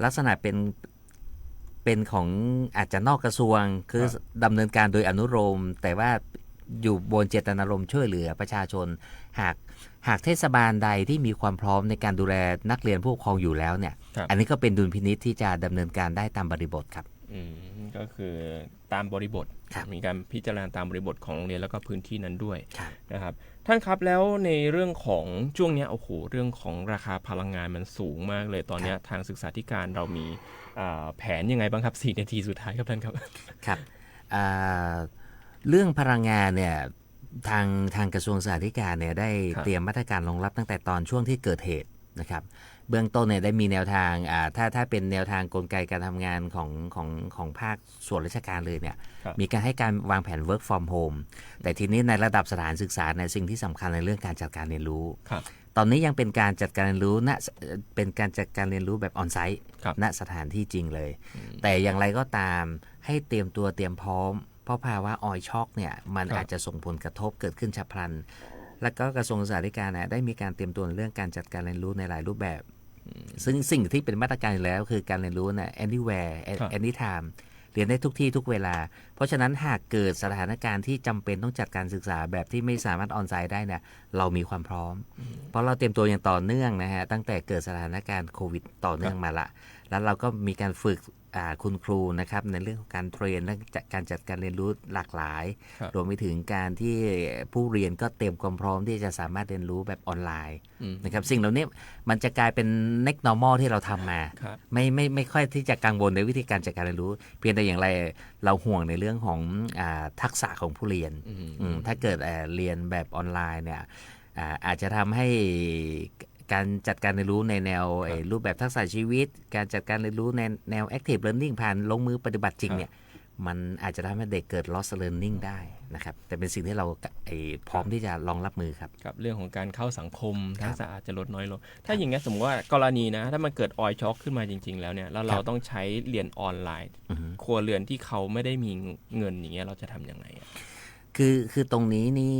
ลักษณะเป็นของอาจจะนอกกระทรวงคือดำเนินการโดยอนุโลมแต่ว่าอยู่บนเจตนารมณ์ช่วยเหลือประชาชนหากเทศบาลใดที่มีความพร้อมในการดูแลนักเรียนผู้ปกครองอยู่แล้วเนี่ยอันนี้ก็เป็นดุลพินิจที่จะดำเนินการได้ตามบริบทครับก็คือตามบริบทมีการพิจารณาตามบริบทของโรงเรียนแล้วก็พื้นที่นั้นด้วยนะครับท่านครับแล้วในเรื่องของช่วงนี้โอ้โหเรื่องของราคาพลังงานมันสูงมากเลยตอนนี้ทางศึกษาธิการเรามีแผนยังไงบ้างครับ4 นาทีสุดท้ายครับท่านครับครับเรื่องพลังงานเนี่ยทางกระทรวงศึกษาธิการเนี่ยได้เตรียมมาตรการรองรับตั้งแต่ตอนช่วงที่เกิดเหตุนะครับเบื้องต้นเนี่ยได้มีแนวทางถ้าเป็นแนวทางกลไกการทำงานของภาคส่วนราชการเลยเนี่ยมีการให้การวางแผน work from home แต่ทีนี้ในระดับสถานศึกษาในสิ่งที่สำคัญในเรื่องการจัดการเรียนรู้ตอนนี้ยังเป็นการจัดการเรียนรู้เป็นการจัดการเรียนรู้แบบออนไซต์ณสถานที่จริงเลยแต่อย่างไรก็ตามให้เตรียมตัวเตรียมพร้อมเพราะภาวะออยช็อคเนี่ยมันอาจจะส่งผลกระทบเกิดขึ้นฉับพลันแล้วก็กระทรวงศึกษาธิการได้มีการเตรียมตัวในเรื่องการจัดการเรียนรู้ในหลายรูปแบบซึ่งสิ่งที่เป็นมาตรการอยู่แล้วคือการเรียนรู้นะ anywhere anytime เรียนได้ทุกที่ทุกเวลาเพราะฉะนั้นหากเกิดสถานการณ์ที่จำเป็นต้องจัดการศึกษาแบบที่ไม่สามารถออนไซต์ได้เนี่ยเรามีความพร้อมเพราะเราเตรียมตัวอย่างต่อเนื่องนะฮะตั้งแต่เกิดสถานการณ์โควิดต่อเนื่องมาละแล้วเราก็มีการฝึกคุณครูนะครับในเรื่องของการเทรนและการจัดการเรียนรู้หลากหลายรวมไปถึงการที่ผู้เรียนก็เตรียมความพร้อมที่จะสามารถเรียนรู้แบบออนไลน์นะครับสิ่งเหล่านี้มันจะกลายเป็น next normal ที่เราทำมาไม่ค่อยที่จะกังวลในวิธีการจัดการเรียนรู้เพียงแต่อย่างไรเราห่วงในเรื่องของทักษะของผู้เรียนถ้าเกิดเรียนแบบออนไลน์เนี่ยอาจจะทำให้การจัดการเรียนรู้ในแนวรูปแบบทักษะชีวิตการจัดการเรียนรู้ในแนว active learning ผ่านลงมือปฏิบัติจริงเนี่ยมันอาจจะทำให้เด็กเกิด loss learning ได้นะครับแต่เป็นสิ่งที่เราพร้อมที่จะรองรับมือครับกับเรื่องของการเข้าสังคมทักษะอาจจะลดน้อยลงถ้าอย่างงี้สมมติว่ากรณีนะถ้ามันเกิดออยช็อคขึ้นมาจริงๆแล้วเนี่ยแล้วเราต้องใช้เรียนออนไลน์ครัวเรือนที่เขาไม่ได้มีเงินอย่างเงี้ยเราจะทำยังไง คือตรงนี้นี่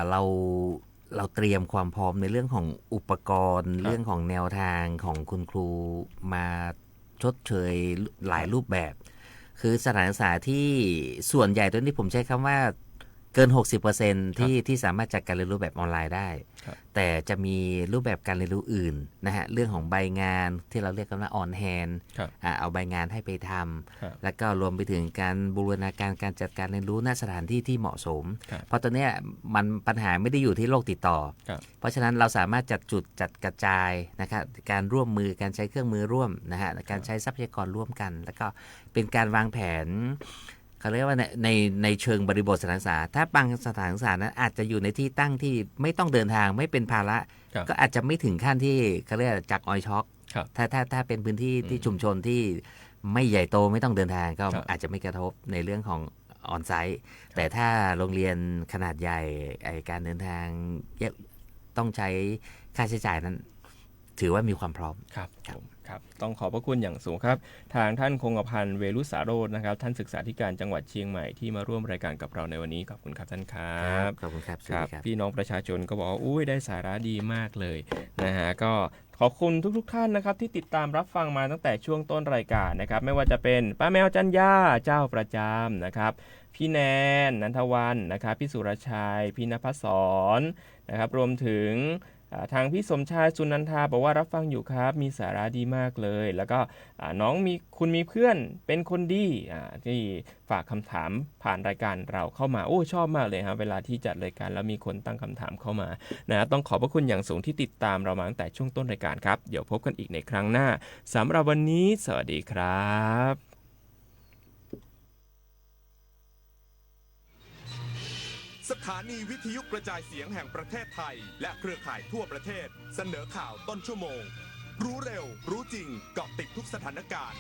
เราเตรียมความพร้อมในเรื่องของอุปกรณ์เรื่องของแนวทางของคุณครูมาชดเชยหลายรูปแบบคือสถานศึกษาที่ส่วนใหญ่ตัวนี้ผมใช้คำว่าเกิน 60% ที่สามารถจัดการเรียนรู้แบบออนไลน์ได้แต่จะมีรูปแบบการเรียนรู้อื่นนะฮะเรื่องของใบงานที่เราเรียกกันว่าออนแฮนด์เอาใบงานให้ไปทำแล้วก็รวมไปถึงการบูรณาการการจัดการเรียนรู้ณสถานที่ที่เหมาะสมเพราะตอนนี้มันปัญหาไม่ได้อยู่ที่โรคติดต่อเพราะฉะนั้นเราสามารถจัดจุดจัดกระจายนะครับการร่วมมือการใช้เครื่องมือร่วมนะฮะการใช้ทรัพยากรร่วมกันแล้วก็เป็นการวางแผนเขาเรียกว่าในเชิงบริบทสถานศึกษาถ้าบางสถานศึกษานั้นอาจจะอยู่ในที่ตั้งที่ไม่ต้องเดินทางไม่เป็นภาระก็อาจจะไม่ถึงขั้นที่เขาเรียกจากออยช็อคถ้าเป็นพื้นที่ที่ชุมชนที่ไม่ใหญ่โตไม่ต้องเดินทางก็อาจจะไม่กระทบในเรื่องของออนไซต์แต่ถ้าโรงเรียนขนาดใหญ่การเดินทางต้องใช้ค่าใช้จ่ายนั้นถือว่ามีความพร้อมครับต้องขอบพระคุณอย่างสูงครับทางท่านคงกระพันธ์เวรุสาโรจน์นะครับท่านศึกษาธิการจังหวัดเชียงใหม่ที่มาร่วมรายการกับเราในวันนี้ขอบคุณครับท่านครับขอบคุณครับพี่น้องประชาชนก็บอกว่าอุ้ยได้สาระดีมากเลยนะฮะก็ขอบคุณทุกท่านนะครับที่ติดตามรับฟังมาตั้งแต่ช่วงต้นรายการนะครับไม่ว่าจะเป็นป้าแมวจันยาเจ้าประจำนะครับพี่แนนนันทวันนะครับพี่สุรชัยพี่ณภศรนะครับรวมถึงทางพี่สมชายสุนันทาบอกว่ารับฟังอยู่ครับมีสาระดีมากเลยแล้วก็น้องคุณมีเพื่อนเป็นคนดีที่ฝากคำถามผ่านรายการเราเข้ามาโอ้ชอบมากเลยครับเวลาที่จัดรายการแล้วมีคนตั้งคำถามเข้ามานะต้องขอบพระคุณอย่างสูงที่ติดตามเรามาตั้งแต่ช่วงต้นรายการครับเดี๋ยวพบกันอีกในครั้งหน้าสำหรับวันนี้สวัสดีครับสถานีวิทยุกระจายเสียงแห่งประเทศไทยและเครือข่ายทั่วประเทศเสนอข่าวต้นชั่วโมงรู้เร็วรู้จริงเกาะติดทุกสถานการณ์